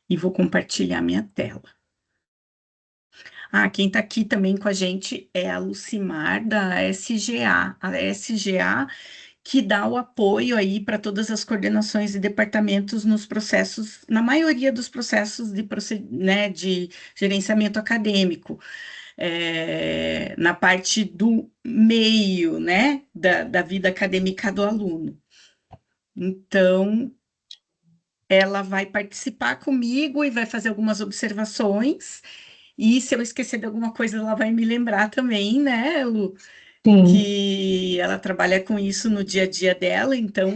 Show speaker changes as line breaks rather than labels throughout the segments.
e vou compartilhar minha tela. Ah, quem está aqui também com a gente é a Lucimar da SGA. A SGA que dá o apoio aí para todas as coordenações e departamentos nos processos, na maioria dos processos né, de gerenciamento acadêmico, na parte do meio, né, da vida acadêmica do aluno. Então, ela vai participar comigo e vai fazer algumas observações, e se eu esquecer de alguma coisa, ela vai me lembrar também, né, Lu?
Sim,
Que ela trabalha com isso no dia a dia dela, então,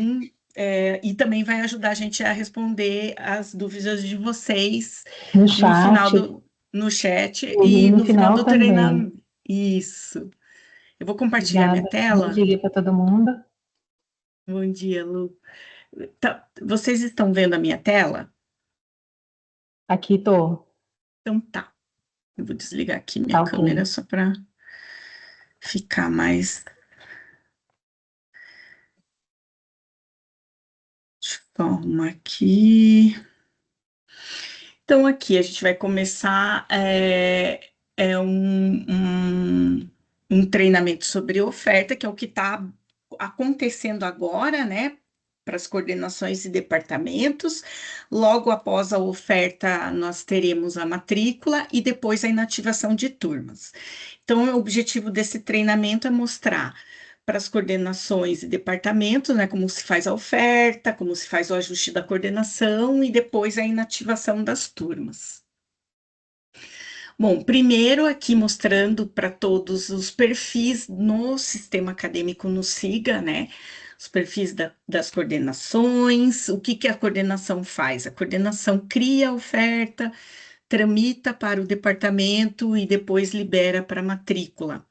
e também vai ajudar a gente a responder as dúvidas de vocês
no
no final
chat,
no chat
e
e
no
no final
final
do
também.
treinamento. Isso. Eu vou compartilhar minha
Obrigada. Bom
tela.
dia para todo mundo.
Bom dia, Lu. Vocês estão vendo a minha tela?
Aqui tô.
Então tá. Eu vou desligar aqui minha
Tá
câmera
ok.
só para ficar mais de forma aqui. Então, aqui a gente vai começar um treinamento sobre oferta, que é o que está acontecendo agora, né? Para as coordenações e departamentos. Logo após a oferta, nós teremos a matrícula e depois a inativação de turmas. Então, o objetivo desse treinamento é mostrar para as coordenações e departamentos, né, como se faz a oferta, como se faz o ajuste da coordenação e depois a inativação das turmas. Bom, primeiro aqui mostrando para todos os perfis no sistema acadêmico no SIGA, né? Os perfis das coordenações, o que a coordenação faz? A coordenação cria a oferta, tramita para o departamento e depois libera para a matrícula.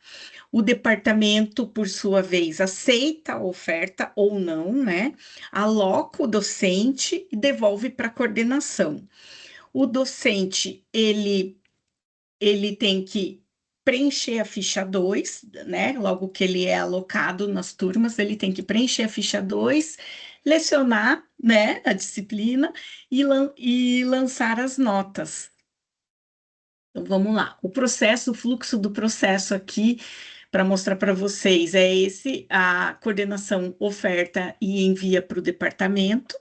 O departamento, por sua vez, aceita a oferta ou não, né? Aloca o docente e devolve para a coordenação. O docente, ele tem que preencher a ficha 2, né? Logo que ele é alocado nas turmas, ele tem que preencher a ficha 2, lecionar, né, a disciplina e lançar as notas. Então, vamos lá. O fluxo do processo aqui, para mostrar para vocês, é esse: a coordenação oferta e envia para o departamento.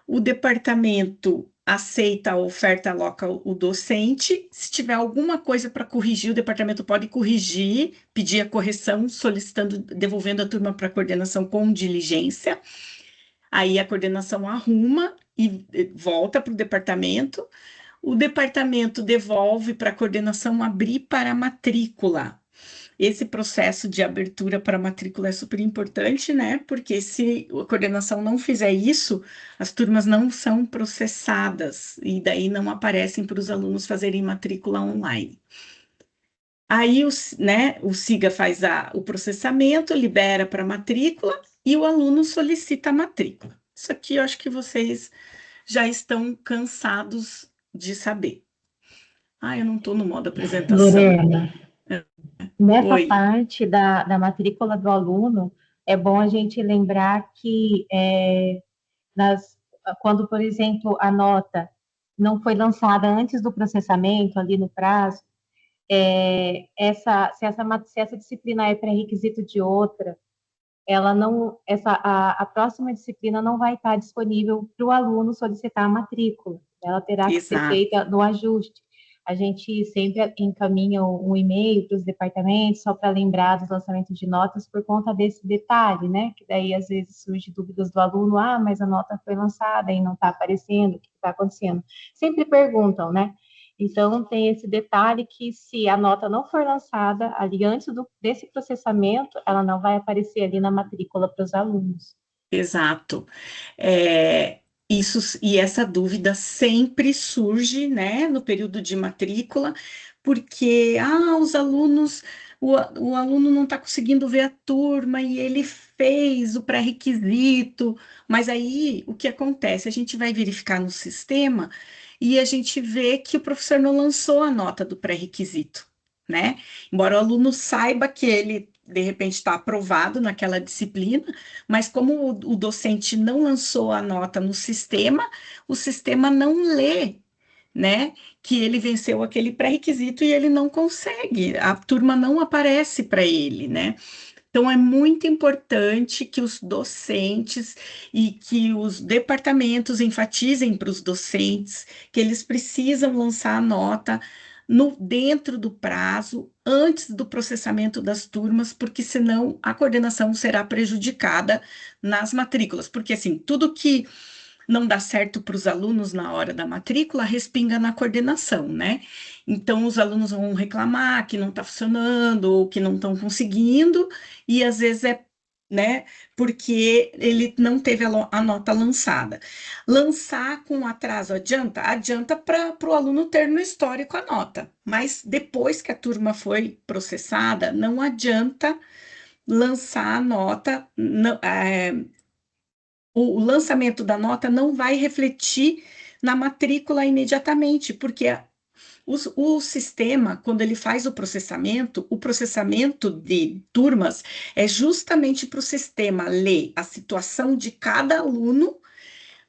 O departamento aceita a oferta, aloca o docente. Se tiver alguma coisa para corrigir, o departamento pode corrigir, pedir a correção, solicitando, devolvendo a turma para a coordenação com diligência. Aí a coordenação arruma e volta para o departamento. O departamento devolve para a coordenação abrir para a matrícula. Esse processo de abertura para a matrícula é super importante, né? Porque se a coordenação não fizer isso, as turmas não são processadas e daí não aparecem para os alunos fazerem matrícula online. Aí o SIGA faz o processamento, libera para a matrícula e o aluno solicita a matrícula. Isso aqui eu acho que vocês já estão cansados de saber. Ah, eu não estou no modo apresentação.
Lorena, nessa
Oi.
parte da matrícula do aluno, é bom a gente lembrar que nas, quando, por exemplo, a nota não foi lançada antes do processamento, ali no prazo, se essa disciplina é pré-requisito de outra, ela não, a próxima disciplina não vai estar disponível para o aluno solicitar a matrícula. Ela terá que ser
Exato.
feita no ajuste. A gente sempre encaminha um e-mail para os departamentos só para lembrar dos lançamentos de notas por conta desse detalhe, né? Que daí às vezes surge dúvidas do aluno, ah, mas a nota foi lançada e não está aparecendo, o que está acontecendo? Sempre perguntam, né? Então, tem esse detalhe que se a nota não for lançada ali antes desse processamento, ela não vai aparecer ali na matrícula para os alunos.
Exato. É, e essa dúvida sempre surge, né, no período de matrícula, porque os alunos, o aluno não está conseguindo ver a turma e ele fez o pré-requisito, mas aí o que acontece? A gente vai verificar no sistema e a gente vê que o professor não lançou a nota do pré-requisito, né? Embora o aluno saiba que ele de repente está aprovado naquela disciplina, mas como o docente não lançou a nota no sistema, o sistema não lê, né, que ele venceu aquele pré-requisito e ele não consegue, a turma não aparece para ele, né? Então, é muito importante que os docentes e que os departamentos enfatizem para os docentes que eles precisam lançar a nota dentro do prazo, antes do processamento das turmas, porque senão a coordenação será prejudicada nas matrículas. Porque, assim, tudo que não dá certo para os alunos na hora da matrícula, respinga na coordenação, né? Então, os alunos vão reclamar que não está funcionando ou que não estão conseguindo, e às vezes é, né, porque ele não teve a nota lançada. Lançar com atraso adianta? Adianta para o aluno ter no histórico a nota, mas depois que a turma foi processada, não adianta lançar a nota, não, o lançamento da nota não vai refletir na matrícula imediatamente, porque o sistema, quando ele faz o processamento de turmas é justamente para o sistema ler a situação de cada aluno,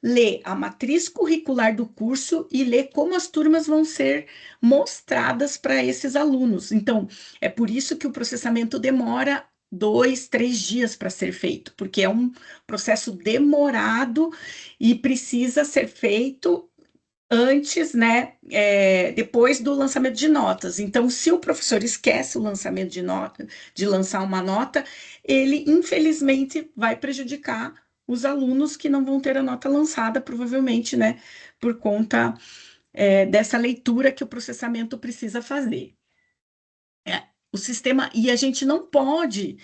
ler a matriz curricular do curso e ler como as turmas vão ser mostradas para esses alunos. Então, é por isso que o processamento demora 2, 3 dias para ser feito, porque é um processo demorado e precisa ser feito antes, né, depois do lançamento de notas. Então, se o professor esquece o lançamento de nota, de lançar uma nota, ele infelizmente vai prejudicar os alunos que não vão ter a nota lançada, provavelmente, né, por conta, dessa leitura que o processamento precisa fazer. O sistema, e a gente não pode,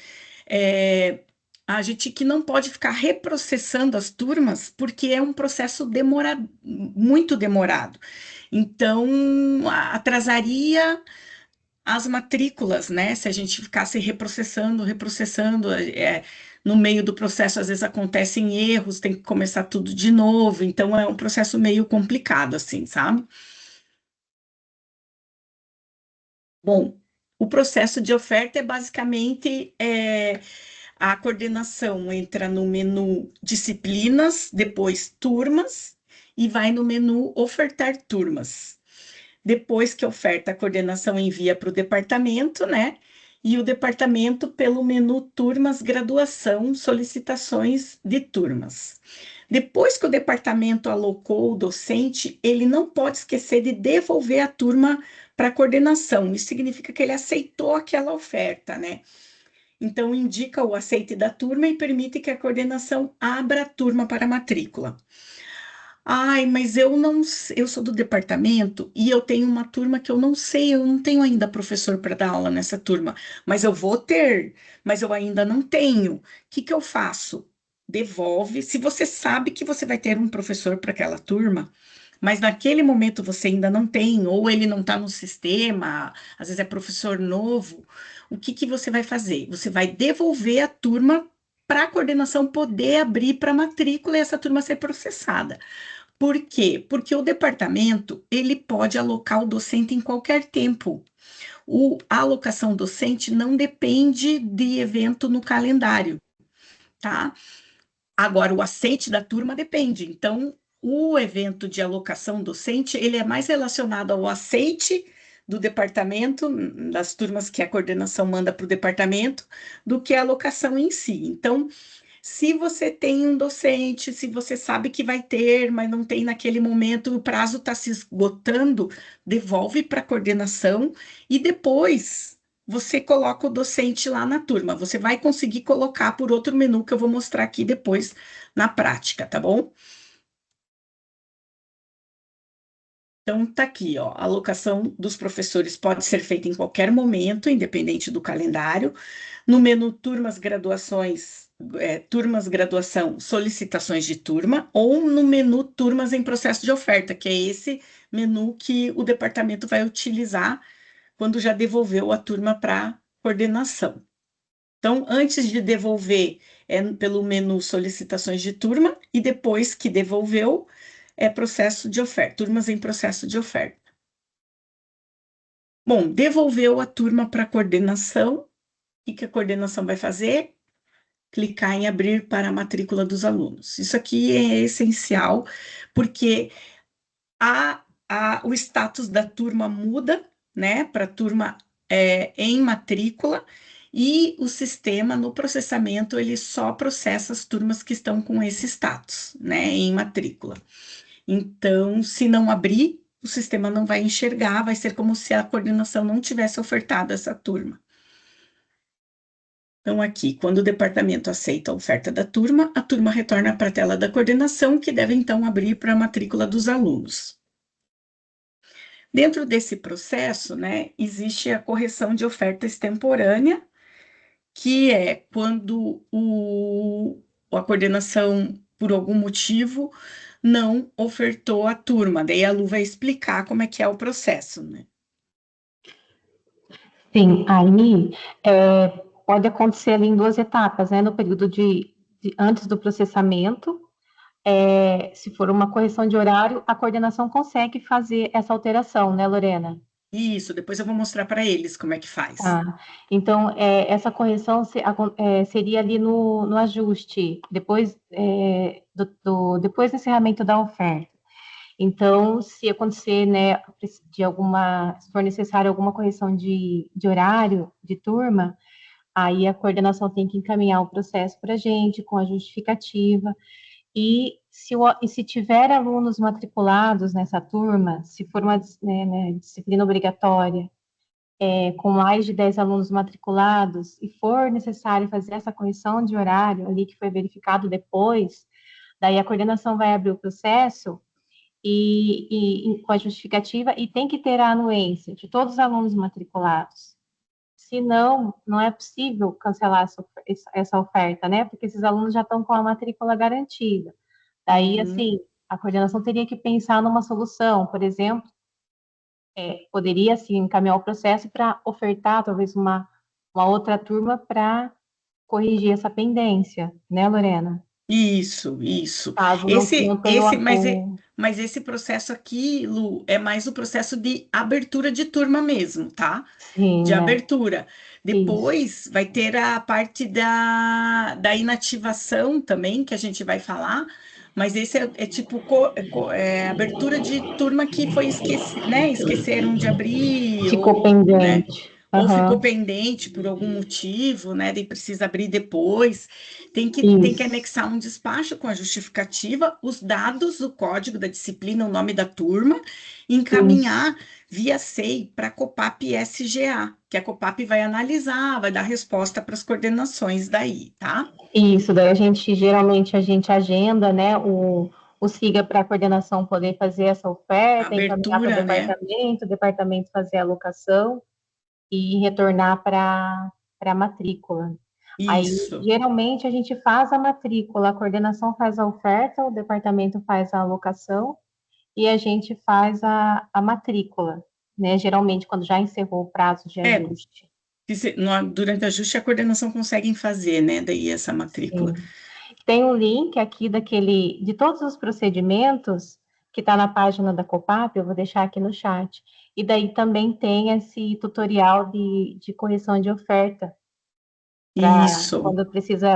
é, a gente que não pode ficar reprocessando as turmas, porque é um processo demorado, muito demorado. Então, atrasaria as matrículas, né? Se a gente ficasse reprocessando, no meio do processo, às vezes acontecem erros, tem que começar tudo de novo, então é um processo meio complicado, assim, sabe? Bom, o processo de oferta é basicamente a coordenação entra no menu disciplinas, depois turmas, e vai no menu ofertar turmas. Depois que oferta, a coordenação envia para o departamento, né? E o departamento, pelo menu turmas, graduação, solicitações de turmas. Depois que o departamento alocou o docente, ele não pode esquecer de devolver a turma para a coordenação. Isso significa que ele aceitou aquela oferta, né? Então, indica o aceite da turma e permite que a coordenação abra a turma para a matrícula. Ai, mas eu não, eu sou do departamento e eu tenho uma turma que eu não sei, eu não tenho ainda professor para dar aula nessa turma, mas eu vou ter, mas eu ainda não tenho. O que que eu faço? Devolve. Se você sabe que você vai ter um professor para aquela turma, mas naquele momento você ainda não tem, ou ele não está no sistema, às vezes é professor novo, o que que você vai fazer? Você vai devolver a turma para a coordenação poder abrir para matrícula e essa turma ser processada. Por quê? Porque o departamento, ele pode alocar o docente em qualquer tempo. A alocação docente não depende de evento no calendário, tá? Agora, o aceite da turma depende. Então, o evento de alocação docente, ele é mais relacionado ao aceite do departamento, das turmas que a coordenação manda para o departamento, do que a alocação em si. Então, se você tem um docente, se você sabe que vai ter, mas não tem naquele momento, o prazo está se esgotando, devolve para a coordenação e depois você coloca o docente lá na turma. Você vai conseguir colocar por outro menu que eu vou mostrar aqui depois na prática, tá bom? Então, tá aqui, ó. A alocação dos professores pode ser feita em qualquer momento, independente do calendário. No menu turmas graduações, turmas graduação, solicitações de turma, ou no menu turmas em processo de oferta, que é esse menu que o departamento vai utilizar quando já devolveu a turma para coordenação. Então, antes de devolver, é pelo menu solicitações de turma, e depois que devolveu, é processo de oferta, turmas em processo de oferta. Bom, devolveu a turma para coordenação, que a coordenação vai fazer? Clicar em abrir para a matrícula dos alunos. Isso aqui é essencial, porque o status da turma muda, né, para turma em matrícula, e o sistema, no processamento, ele só processa as turmas que estão com esse status, né, em matrícula. Então, se não abrir, o sistema não vai enxergar, vai ser como se a coordenação não tivesse ofertado essa turma. Então, aqui, quando o departamento aceita a oferta da turma, a turma retorna para a tela da coordenação, que deve então abrir para a matrícula dos alunos. Dentro desse processo, né, existe a correção de oferta extemporânea, que é quando a coordenação, por algum motivo, não ofertou a turma. Daí a Lu vai explicar como é que é o processo, né?
Sim, aí pode acontecer ali em duas etapas, né? No período antes do processamento, se for uma correção de horário, a coordenação consegue fazer essa alteração, né, Lorena?
Isso, depois eu vou mostrar para eles como é que faz.
Tá. Então, essa correção seria ali no ajuste, depois do encerramento da oferta. Então, se acontecer, né, se for necessário alguma correção de horário, de turma, aí a coordenação tem que encaminhar o processo para a gente com a justificativa. E se tiver alunos matriculados nessa turma, se for uma disciplina obrigatória, com mais de 10 alunos matriculados, e for necessário fazer essa correção de horário ali que foi verificado depois, daí a coordenação vai abrir o processo com a justificativa, e tem que ter a anuência de todos os alunos matriculados. Senão, não é possível cancelar essa oferta, né? Porque esses alunos já estão com a matrícula garantida. Daí,
Uhum.
assim, a coordenação teria que pensar numa solução, por exemplo, poderia, assim, encaminhar o processo para ofertar, talvez, uma outra turma para corrigir essa pendência, né, Lorena?
Isso.
Caso não tenha
Mas esse processo aqui, Lu, é mais o processo de abertura de turma mesmo, tá? De
Sim, né?
abertura.
Isso.
Depois vai ter a parte da inativação também, que a gente vai falar, mas esse é tipo abertura de turma que foi né? Esqueceram de abrir,
Ficou
ou, né?
pendente.
Ou ficou
Aham.
pendente por algum motivo, né? E precisa abrir depois. Tem que
Isso.
anexar um despacho com a justificativa, os dados, o código da disciplina, o nome da turma, e
Isso.
encaminhar via SEI para a COPAP SGA, que a COPAP vai analisar, vai dar resposta para as coordenações daí, tá?
Isso, daí geralmente a gente agenda, né, o SIGA para a coordenação poder fazer essa
A
oferta, encaminhar para
abertura, né?
o departamento fazer a alocação e retornar para a matrícula. Aí,
Isso,
geralmente, a gente faz a matrícula, a coordenação faz a oferta, o departamento faz a alocação e a gente faz a matrícula, né? Geralmente, quando já encerrou o prazo de
é,
ajuste.
durante o ajuste a coordenação consegue fazer, né, daí essa matrícula.
Sim. Tem um link aqui de todos os procedimentos que está na página da Copap, eu vou deixar aqui no chat. E daí também tem esse tutorial de correção de oferta, para
Isso,
quando precisa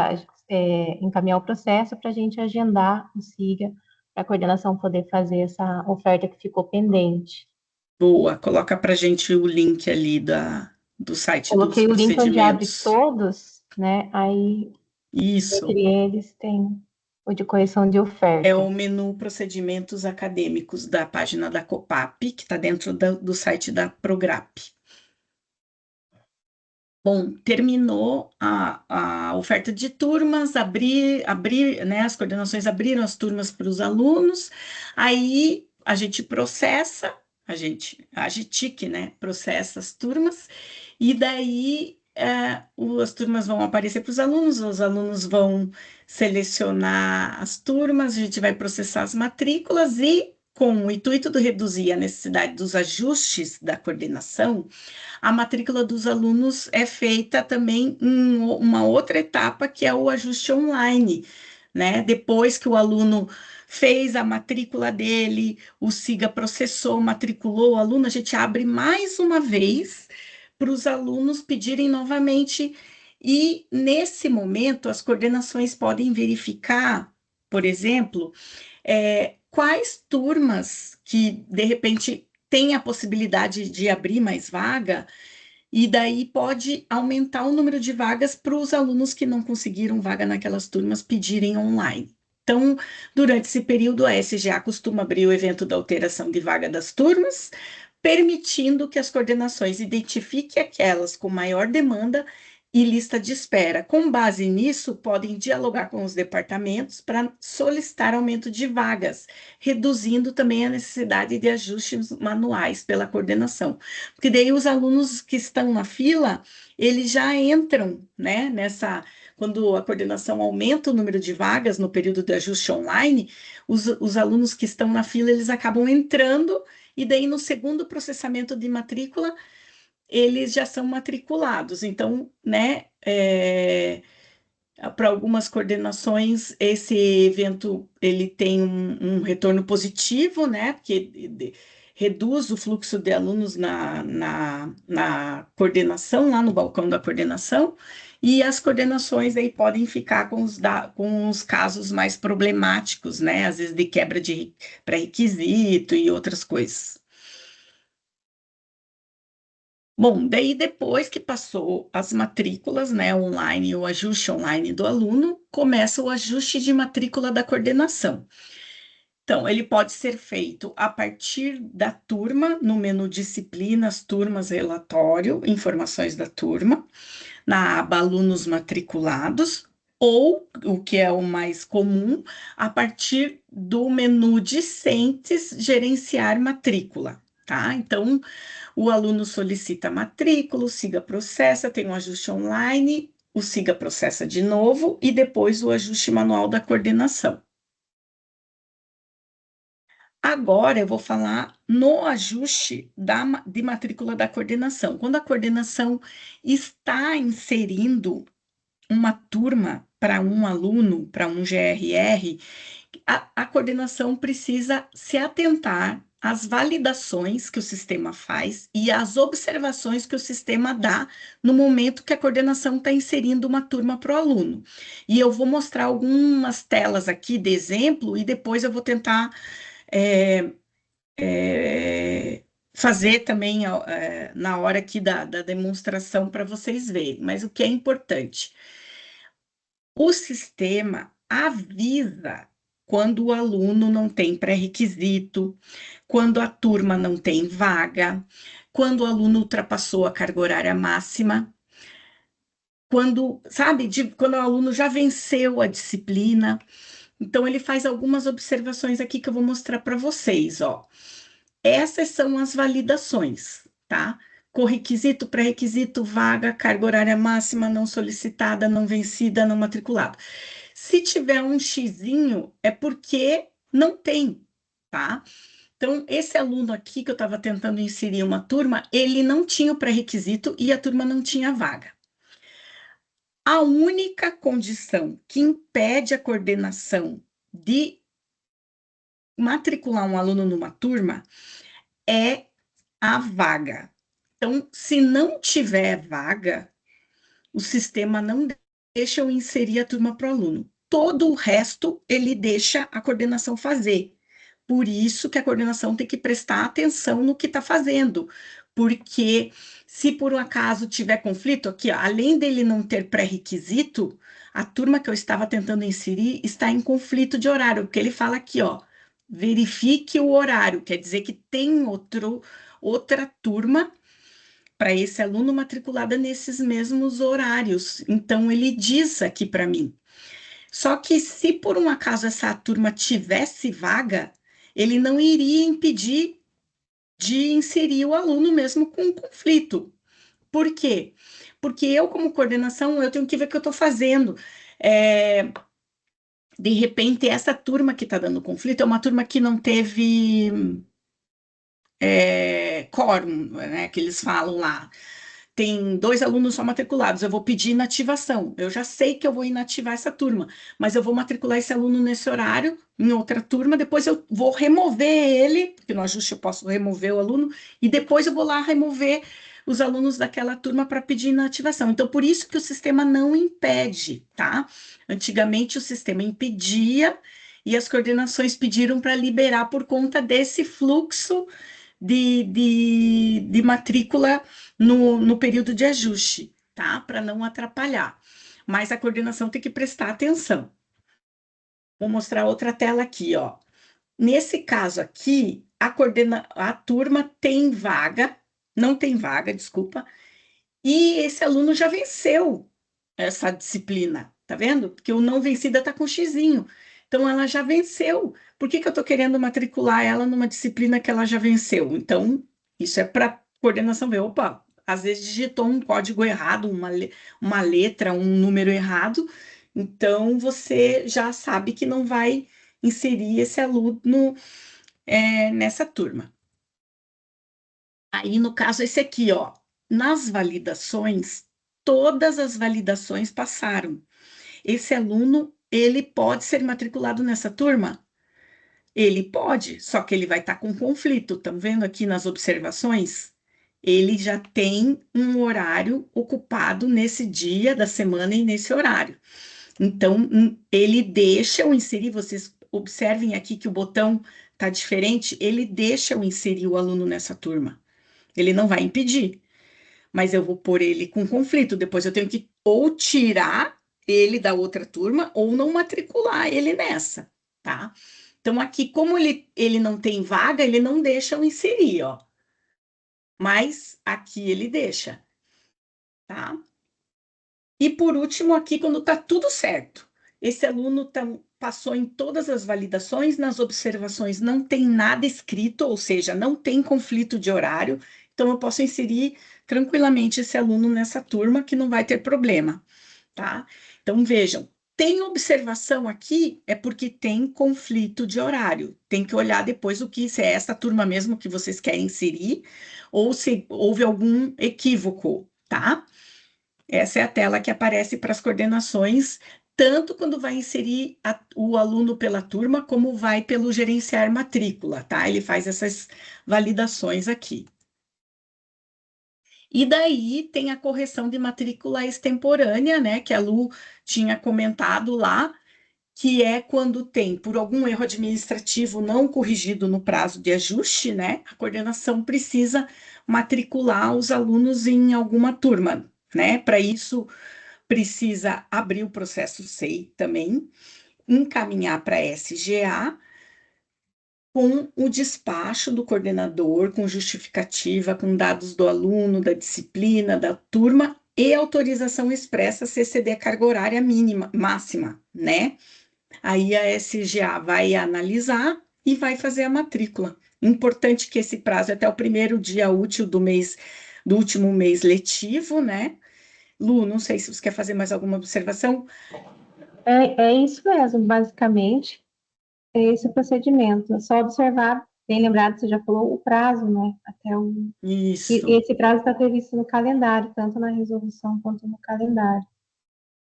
encaminhar o processo, para a gente agendar o SIGA, para a coordenação poder fazer essa oferta que ficou pendente.
boa, coloca pra gente o link ali do site dos
Coloquei o link onde abre
procedimentos.
todos, né? Aí,
Isso.
entre eles, tem o de correção de
É
oferta.
o menu Procedimentos Acadêmicos da página da COPAP, que está dentro do site da Prograp. Bom, terminou a oferta de turmas, né, as coordenações abriram as turmas para os alunos, aí a gente processa, a GTIC, né, processa as turmas, e daí as turmas vão aparecer para os alunos vão selecionar as turmas, a gente vai processar as matrículas e, com o intuito de reduzir a necessidade dos ajustes da coordenação, a matrícula dos alunos é feita também em uma outra etapa, que é o ajuste online, né? Depois que o aluno fez a matrícula dele, o SIGA processou, matriculou o aluno, a gente abre mais uma vez para os alunos pedirem novamente E, nesse momento, as coordenações podem verificar, por exemplo, quais turmas que, de repente, têm a possibilidade de abrir mais vaga, e daí pode aumentar o número de vagas para os alunos que não conseguiram vaga naquelas turmas pedirem online. Então, durante esse período, a SGA costuma abrir o evento da alteração de vaga das turmas, permitindo que as coordenações identifiquem aquelas com maior demanda e lista de espera. Com base nisso, podem dialogar com os departamentos para solicitar aumento de vagas, reduzindo também a necessidade de ajustes manuais pela coordenação. Porque daí os alunos que estão na fila, eles já entram, né, quando a coordenação aumenta o número de vagas no período de ajuste online, os alunos que estão na fila, eles acabam entrando, e daí no segundo processamento de matrícula, eles já são matriculados. Então, né, para algumas coordenações, esse evento ele tem um retorno positivo, né, porque reduz o fluxo de alunos na coordenação, lá no balcão da coordenação, e as coordenações aí podem ficar com os casos mais problemáticos, né, às vezes de quebra de pré-requisito e outras coisas. Bom, daí depois que passou as matrículas, né, online, o ajuste online do aluno, começa o ajuste de matrícula da coordenação. Então, ele pode ser feito a partir da turma, no menu Disciplinas, Turmas, Relatório, Informações da turma, na aba Alunos Matriculados, ou, o que é o mais comum, a partir do menu Discentes, Gerenciar Matrícula, tá? Então, o aluno solicita a matrícula, o SIGA processa, tem um ajuste online, o SIGA processa de novo e depois o ajuste manual da coordenação. Agora eu vou falar no ajuste de matrícula da coordenação. Quando a coordenação está inserindo uma turma para um aluno, para um GRR, a coordenação precisa se atentar às validações que o sistema faz e às observações que o sistema dá no momento que a coordenação está inserindo uma turma para o aluno. E eu vou mostrar algumas telas aqui de exemplo e depois eu vou tentar fazer também na hora aqui da demonstração para vocês verem. Mas o que é importante? O sistema avisa quando o aluno não tem pré-requisito, quando a turma não tem vaga, quando o aluno ultrapassou a carga horária máxima, quando, sabe, quando o aluno já venceu a disciplina. Então, ele faz algumas observações aqui que eu vou mostrar para vocês, ó. Essas são as validações, tá? Com-requisito, pré-requisito, vaga, carga horária máxima, não solicitada, não vencida, não matriculada. Se tiver um xizinho, é porque não tem, tá? Então, esse aluno aqui que eu estava tentando inserir uma turma, ele não tinha o pré-requisito e a turma não tinha vaga. A única condição que impede a coordenação de matricular um aluno numa turma é a vaga. Então, se não tiver vaga, o sistema não deixa eu inserir a turma para o aluno. Todo o resto ele deixa a coordenação fazer. Por isso que a coordenação tem que prestar atenção no que está fazendo, porque se por um acaso tiver conflito, aqui, ó, além dele não ter pré-requisito, a turma que eu estava tentando inserir está em conflito de horário, porque ele fala aqui, ó, verifique o horário, quer dizer que tem outra turma para esse aluno matriculada nesses mesmos horários. Então, ele diz aqui para mim. Só que se por um acaso essa turma tivesse vaga, ele não iria impedir de inserir o aluno mesmo com conflito. Por quê? Porque eu, como coordenação, eu tenho que ver o que eu estou fazendo. De repente, essa turma que está dando conflito é uma turma que não teve quórum, né, que eles falam lá. Tem 2 alunos só matriculados, eu vou pedir inativação. Eu já sei que eu vou inativar essa turma, mas eu vou matricular esse aluno nesse horário, em outra turma, depois eu vou remover ele, porque no ajuste eu posso remover o aluno, e depois eu vou lá remover os alunos daquela turma para pedir inativação. Então, por isso que o sistema não impede, tá? Antigamente o sistema impedia e as coordenações pediram para liberar por conta desse fluxo de matrícula no período de ajuste, tá? Para não atrapalhar. Mas a coordenação tem que prestar atenção. Vou mostrar outra tela aqui, ó. Nesse caso aqui, a turma tem vaga, não tem vaga, desculpa, e esse aluno já venceu essa disciplina, tá vendo? Porque o não vencida está com xizinho. Então, ela já venceu. Por que que eu estou querendo matricular ela numa disciplina que ela já venceu? Então, isso é para coordenação ver. Opa, às vezes digitou um código errado, uma letra, um número errado. Então, você já sabe que não vai inserir esse aluno nessa turma. Aí, no caso, esse aqui, ó, nas validações, todas as validações passaram. Esse aluno, ele pode ser matriculado nessa turma? Ele pode, só que ele vai estar com conflito. Estão vendo aqui nas observações? Ele já tem um horário ocupado nesse dia da semana e nesse horário. Então, ele deixa eu inserir, vocês observem aqui que o botão está diferente, ele deixa eu inserir o aluno nessa turma. Ele não vai impedir, mas eu vou pôr ele com conflito. Depois eu tenho que ou tirar ele da outra turma ou não matricular ele nessa, tá? Então, aqui, como ele não tem vaga, ele não deixa eu inserir, ó. Mas aqui ele deixa, tá? E por último, aqui, quando tá tudo certo, esse aluno passou em todas as validações, nas observações não tem nada escrito, ou seja, não tem conflito de horário, então eu posso inserir tranquilamente esse aluno nessa turma que não vai ter problema, tá? Então vejam, tem observação aqui é porque tem conflito de horário. Tem que olhar depois o que se é essa turma mesmo que vocês querem inserir ou se houve algum equívoco, tá? Essa é a tela que aparece para as coordenações, tanto quando vai inserir o aluno pela turma, como vai pelo gerenciar matrícula, tá? Ele faz essas validações aqui. E daí tem a correção de matrícula extemporânea, né? Que a Lu tinha comentado lá, que é quando tem, por algum erro administrativo não corrigido no prazo de ajuste, né? A coordenação precisa matricular os alunos em alguma turma, né? Para isso precisa abrir o processo SEI também, encaminhar para a SGA com o despacho do coordenador, com justificativa, com dados do aluno, da disciplina, da turma e autorização expressa se exceder a carga horária mínima, máxima, né? Aí a SGA vai analisar e vai fazer a matrícula. Importante que esse prazo é até o primeiro dia útil do mês, do último mês letivo, né? Lu, não sei se você quer fazer mais alguma observação.
É isso mesmo, basicamente, é esse o procedimento. É só observar, bem lembrado, você já falou o prazo, né? E
Isso.
esse prazo está previsto no calendário, tanto na resolução quanto no calendário.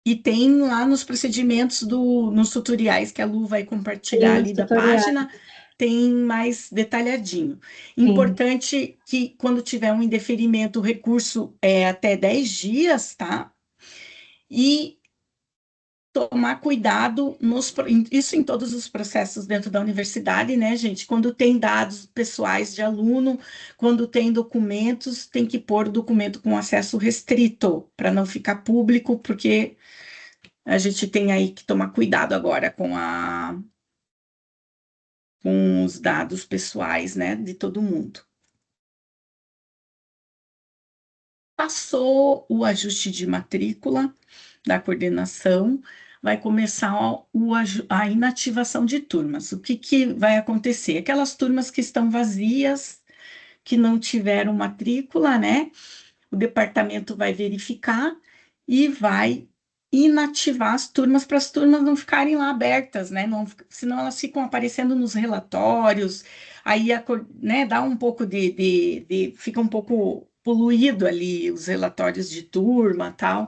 E tem lá nos procedimentos nos tutoriais que a Lu vai compartilhar
Tem os
ali da
tutoriais,
página, tem mais detalhadinho.
sim.
Importante que quando tiver um indeferimento, o recurso é até 10 dias, tá? E tomar cuidado isso em todos os processos dentro da universidade, né, gente? Quando tem dados pessoais de aluno, quando tem documentos, tem que pôr o documento com acesso restrito para não ficar público, porque a gente tem aí que tomar cuidado agora com os dados pessoais, né, de todo mundo. Passou o ajuste de matrícula da coordenação, vai começar a inativação de turmas. O que, que vai acontecer? Aquelas turmas que estão vazias, que não tiveram matrícula, né? O departamento vai verificar e vai inativar as turmas para as turmas não ficarem lá abertas, né? Não, senão elas ficam aparecendo nos relatórios, aí né, dá um pouco fica um pouco poluído ali os relatórios de turma tal.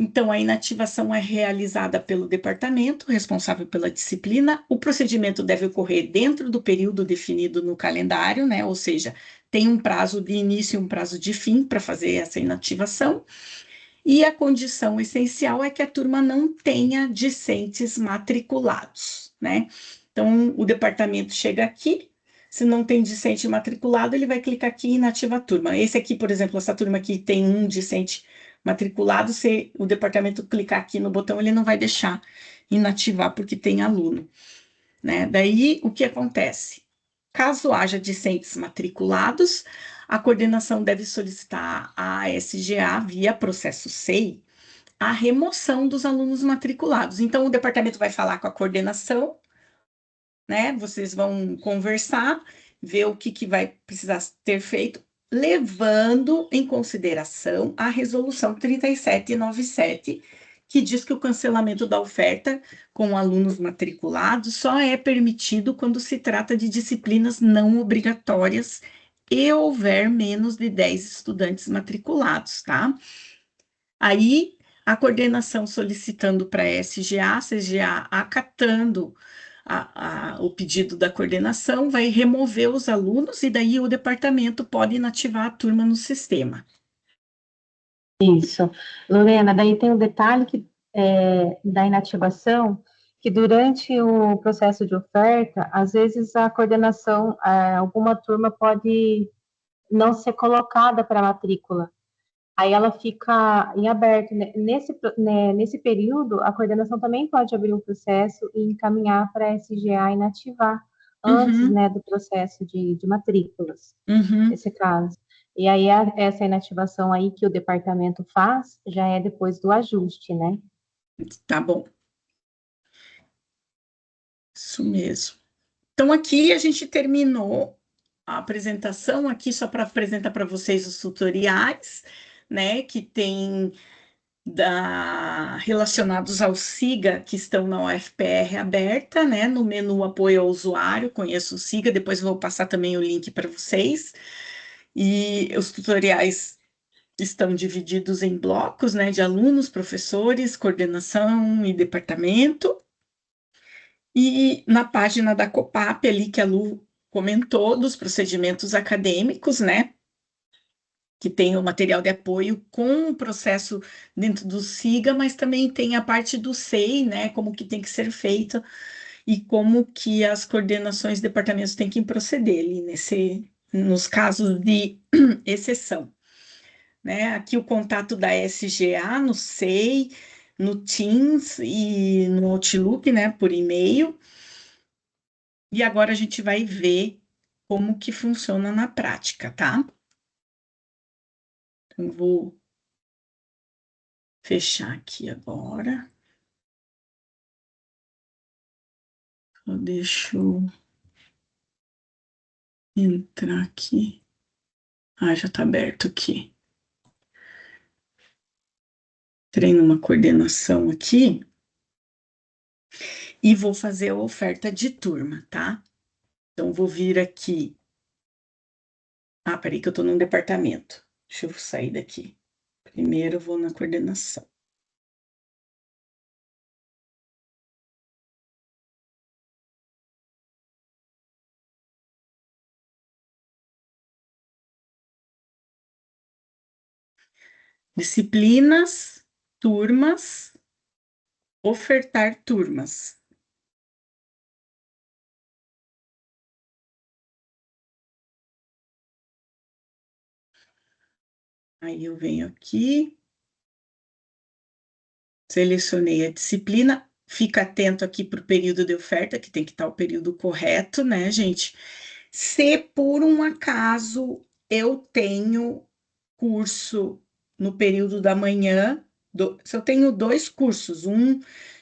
Então, a inativação é realizada pelo departamento responsável pela disciplina. O procedimento deve ocorrer dentro do período definido no calendário, né? Ou seja, tem um prazo de início e um prazo de fim para fazer essa inativação. E a condição essencial é que a turma não tenha discentes matriculados, né? Então, o departamento chega aqui, se não tem discente matriculado, ele vai clicar aqui em inativa a turma. Esse aqui, por exemplo, essa turma aqui tem um discente matriculado, se o departamento clicar aqui no botão, ele não vai deixar inativar porque tem aluno, né? Daí, o que acontece? Caso haja discentes matriculados, a coordenação deve solicitar à SGA, via processo SEI, a remoção dos alunos matriculados. Então, o departamento vai falar com a coordenação, né? Vocês vão conversar, ver o que vai precisar ter feito, levando em consideração a resolução 3797, que diz que o cancelamento da oferta com alunos matriculados só é permitido quando se trata de disciplinas não obrigatórias e houver menos de 10 estudantes matriculados, tá? Aí, a coordenação solicitando para a SGA acatando o pedido da coordenação, vai remover os alunos e daí o departamento pode inativar a turma no sistema.
Isso. Lorena, daí tem um detalhe da inativação, que durante o processo de oferta, às vezes a coordenação, alguma turma pode não ser colocada para matrícula. Aí ela fica em aberto. Nesse período, a coordenação também pode abrir um processo e encaminhar para a SGA inativar antes, né, do processo de matrículas, nesse caso. E aí, essa inativação aí que o departamento faz, já é depois do ajuste, né?
Tá bom. Isso mesmo. Então, aqui a gente terminou a apresentação, aqui só para apresentar para vocês os tutoriais, né, que tem relacionados ao SIGA, que estão na UFPR aberta, né, no menu apoio ao usuário, conheço o SIGA, depois vou passar também o link para vocês, e os tutoriais estão divididos em blocos, né, de alunos, professores, coordenação e departamento, e na página da COPAP, ali que a Lu comentou, dos procedimentos acadêmicos, né, que tem o material de apoio com o processo dentro do SIGA, mas também tem a parte do SEI, né, como que tem que ser feita e como que as coordenações, departamentos têm que proceder ali nos casos de exceção, né? Aqui o contato da SGA no SEI, no Teams e no Outlook, né, por e-mail. E agora a gente vai ver como que funciona na prática, tá? Então, vou fechar aqui agora. Deixa eu entrar aqui. Ah, já está aberto aqui. Entrei numa coordenação aqui e vou fazer a oferta de turma, tá? Então, vou vir aqui. Ah, peraí que eu estou num departamento. Deixa eu sair daqui. Primeiro eu vou na coordenação. Disciplinas, turmas, ofertar turmas. Aí eu venho aqui, selecionei a disciplina, fica atento aqui para o período de oferta, que tem que estar o período correto, né, gente? Se por um acaso eu tenho curso no período da manhã, se eu tenho dois cursos, um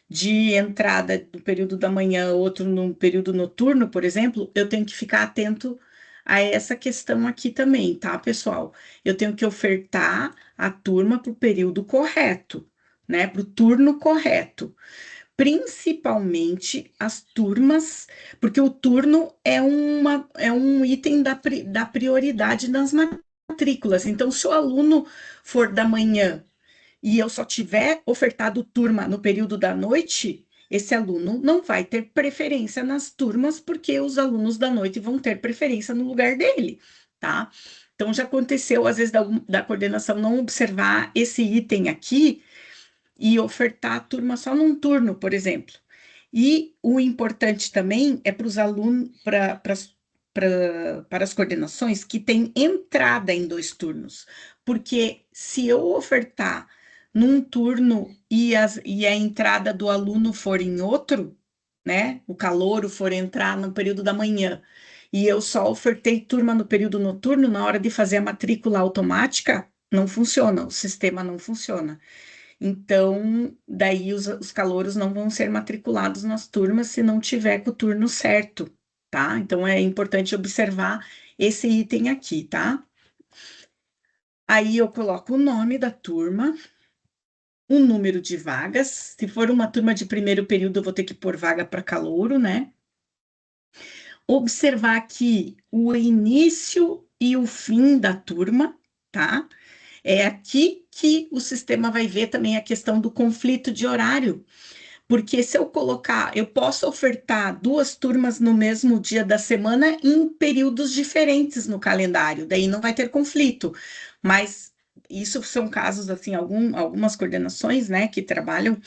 de entrada do período da manhã, outro no período noturno, por exemplo, eu tenho que ficar atento a essa questão aqui também, tá, pessoal? Eu tenho que ofertar a turma para o período correto, né, para o turno correto. Principalmente as turmas, porque o turno é um item da prioridade das matrículas. Então, se o aluno for da manhã e eu só tiver ofertado turma no período da noite, esse aluno não vai ter preferência nas turmas, porque os alunos da noite vão ter preferência no lugar dele, tá? Então, já aconteceu, às vezes, da coordenação não observar esse item aqui e ofertar a turma só num turno, por exemplo. E o importante também é para os alunos, para as coordenações que tem entrada em 2 turnos, porque se eu ofertar num turno e a entrada do aluno for em outro, né? O calouro for entrar no período da manhã, e eu só ofertei turma no período noturno, na hora de fazer a matrícula automática, não funciona, o sistema não funciona. Então, daí os calouros não vão ser matriculados nas turmas se não tiver com o turno certo, tá? Então, é importante observar esse item aqui, tá? Aí eu coloco o nome da turma, o número de vagas. Se for uma turma de primeiro período, eu vou ter que pôr vaga para calouro, né? Observar aqui o início e o fim da turma, tá? É aqui que o sistema vai ver também a questão do conflito de horário. Porque se eu colocar, eu posso ofertar 2 turmas no mesmo dia da semana em períodos diferentes no calendário, daí não vai ter conflito. Mas isso são casos, assim, algumas coordenações, né, que trabalham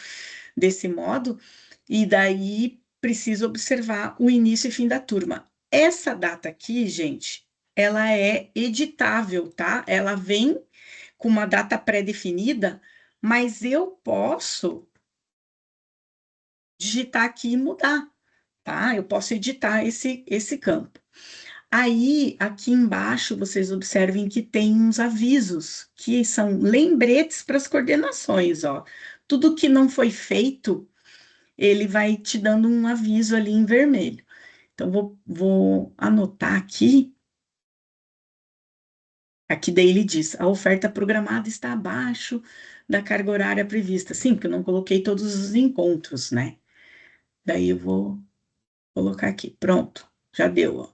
desse modo, e daí preciso observar o início e fim da turma. Essa data aqui, gente, ela é editável, tá? Ela vem com uma data pré-definida, mas eu posso digitar aqui e mudar, tá? Eu posso editar esse campo. Aí, aqui embaixo, vocês observem que tem uns avisos, que são lembretes para as coordenações, ó. Tudo que não foi feito, ele vai te dando um aviso ali em vermelho. Então, vou anotar aqui. Aqui daí ele diz, a oferta programada está abaixo da carga horária prevista. Sim, porque eu não coloquei todos os encontros, né? Daí eu vou colocar aqui. Pronto, já deu, ó.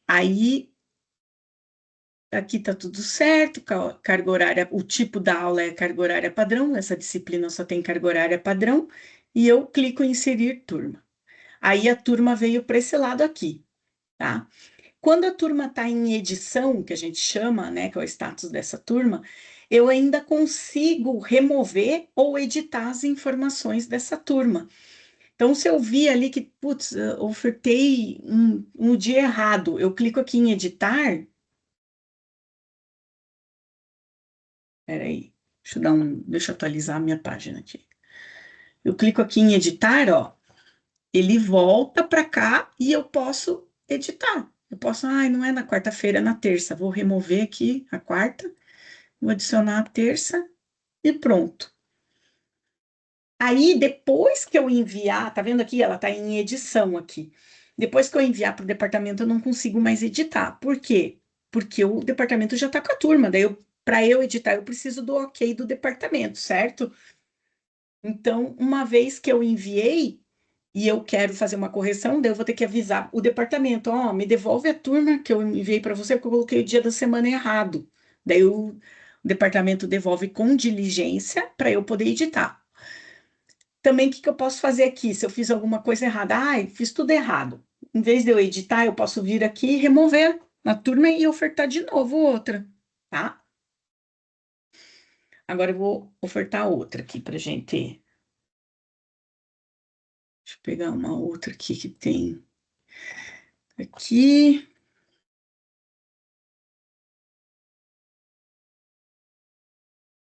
Aí, aqui tá tudo certo, carga horária, o tipo da aula é carga horária padrão, essa disciplina só tem carga horária padrão, e eu clico em inserir turma. Aí a turma veio para esse lado aqui, tá? Quando a turma está em edição, que a gente chama, né, que é o status dessa turma, eu ainda consigo remover ou editar as informações dessa turma. Então, se eu vi ali que, putz, eu ofertei um dia errado, eu clico aqui em editar. Peraí, deixa eu atualizar a minha página aqui. Eu clico aqui em editar, ó, ele volta para cá e eu posso editar. Eu posso, não é na quarta-feira, é na terça. Vou remover aqui a quarta, vou adicionar a terça e pronto. Aí, depois que eu enviar, tá vendo aqui? Ela tá em edição aqui. Depois que eu enviar para o departamento, eu não consigo mais editar. Por quê? Porque o departamento já tá com a turma. Daí, para eu editar, eu preciso do ok do departamento, certo? Então, uma vez que eu enviei e eu quero fazer uma correção, daí eu vou ter que avisar o departamento, ó, me devolve a turma que eu enviei para você, porque eu coloquei o dia da semana errado. Daí o departamento devolve com diligência para eu poder editar. Também, o que que eu posso fazer aqui? Se eu fiz alguma coisa errada, fiz tudo errado. Em vez de eu editar, eu posso vir aqui e remover a turma e ofertar de novo outra, tá? Agora eu vou ofertar outra aqui para gente. Deixa eu pegar uma outra aqui que tem aqui.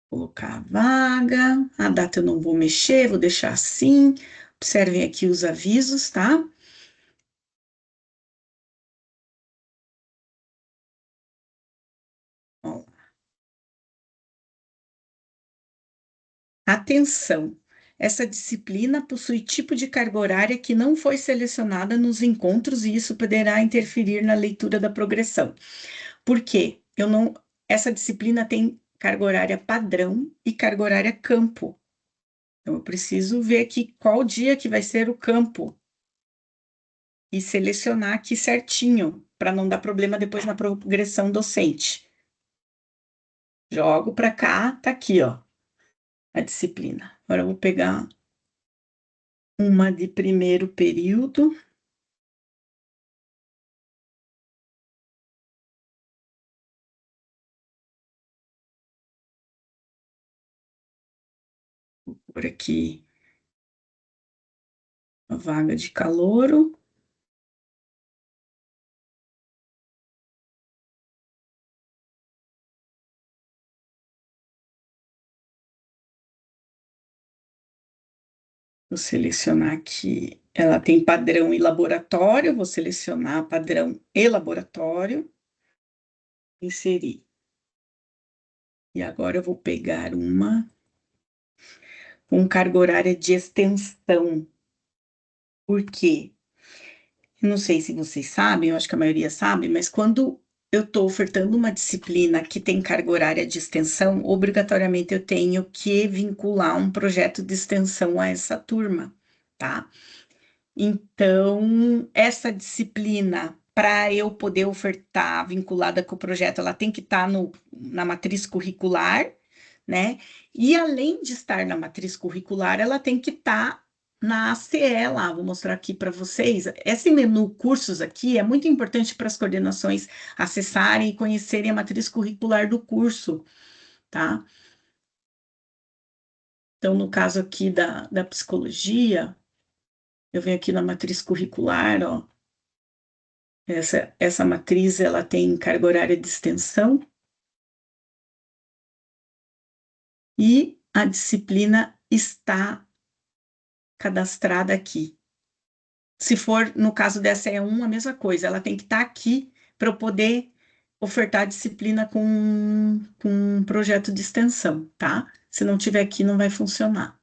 Colocar a vaga. A data eu não vou mexer, vou deixar assim. Observem aqui os avisos, tá? Ó, atenção! Essa disciplina possui tipo de carga horária que não foi selecionada nos encontros e isso poderá interferir na leitura da progressão. Por quê? Eu não, essa disciplina tem carga horária padrão e carga horária campo. Então, eu preciso ver aqui qual dia que vai ser o campo e selecionar aqui certinho, para não dar problema depois na progressão docente. Jogo para cá, tá aqui, ó, a disciplina. Agora eu vou pegar uma de primeiro período. por aqui a vaga de calouro. Vou selecionar aqui, ela tem padrão e laboratório, vou selecionar padrão e laboratório, inserir. E agora eu vou pegar uma com carga horária de extensão. Por quê? Eu não sei se vocês sabem, eu acho que a maioria sabe, mas quando eu estou ofertando uma disciplina que tem carga horária de extensão, obrigatoriamente eu tenho que vincular um projeto de extensão a essa turma, tá? Então, essa disciplina, para eu poder ofertar vinculada com o projeto, ela tem que estar na matriz curricular, né? E além de estar na matriz curricular, ela tem que estar na ACE lá. Vou mostrar aqui para vocês. Esse menu cursos aqui é muito importante para as coordenações acessarem e conhecerem a matriz curricular do curso, tá? Então, no caso aqui da psicologia, eu venho aqui na matriz curricular, ó. Essa matriz, ela tem carga horária de extensão e a disciplina está cadastrada aqui. Se for, no caso dessa E1, a mesma coisa, ela tem que estar aqui para eu poder ofertar a disciplina com um projeto de extensão, tá? Se não tiver aqui, não vai funcionar.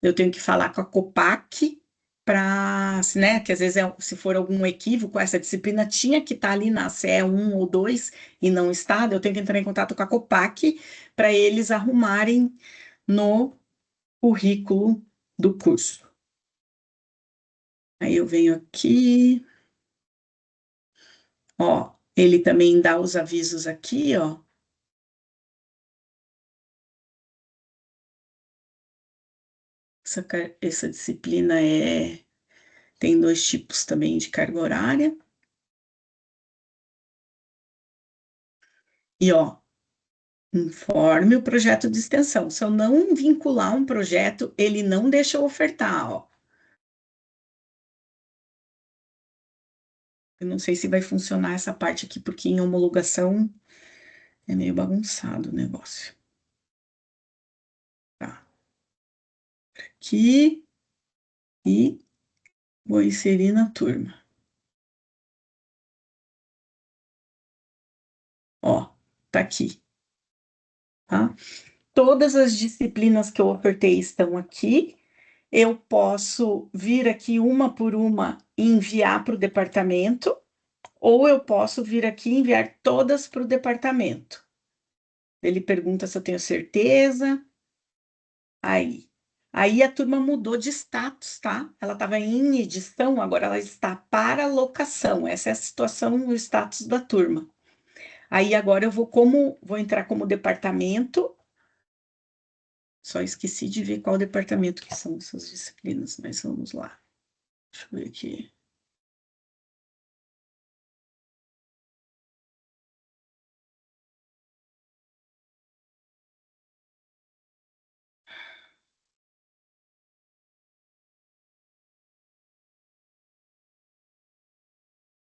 Eu tenho que falar com a Copac para, né, que às vezes se for algum equívoco, essa disciplina tinha que estar ali na CE1 ou 2 e não está, eu tenho que entrar em contato com a Copac para eles arrumarem no currículo do curso. Aí eu venho aqui, ó, ele também dá os avisos aqui, ó. Essa disciplina tem dois tipos também de carga horária. E, ó, informe o projeto de extensão. Se eu não vincular um projeto, ele não deixa eu ofertar, ó. Eu não sei se vai funcionar essa parte aqui, porque em homologação é meio bagunçado o negócio. Tá. Aqui e vou inserir na turma. Ó, tá aqui, tá? Todas as disciplinas que eu ofertei estão aqui. Eu posso vir aqui uma por uma e enviar para o departamento, ou eu posso vir aqui e enviar todas para o departamento. Ele pergunta se eu tenho certeza. Aí. Aí a turma mudou de status, tá? Ela estava em edição, agora ela está para locação. Essa é a situação, o status da turma. Aí agora eu vou entrar como departamento. Só esqueci de ver qual departamento que são essas disciplinas, mas vamos lá. Deixa eu ver aqui.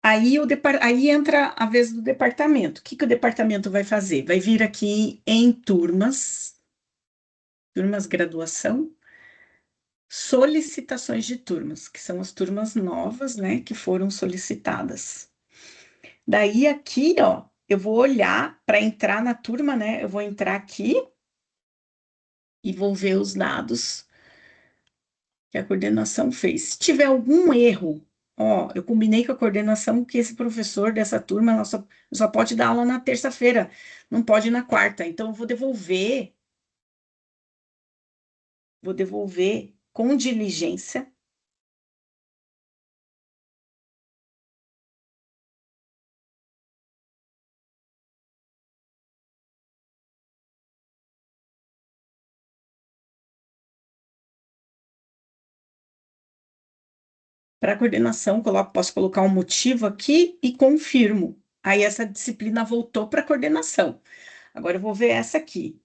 Aí entra a vez do departamento. O que que o departamento vai fazer? Vai vir aqui em turmas graduação, solicitações de turmas, que são as turmas novas, né, que foram solicitadas. Daí aqui, ó, eu vou olhar para entrar na turma, né? Eu vou entrar aqui e vou ver os dados que a coordenação fez. Se tiver algum erro, ó, eu combinei com a coordenação que esse professor dessa turma ela só pode dar aula na terça-feira, não pode na quarta. Então, eu vou devolver com diligência para a coordenação, posso colocar um motivo aqui e confirmo. Aí essa disciplina voltou para a coordenação. Agora eu vou ver essa aqui.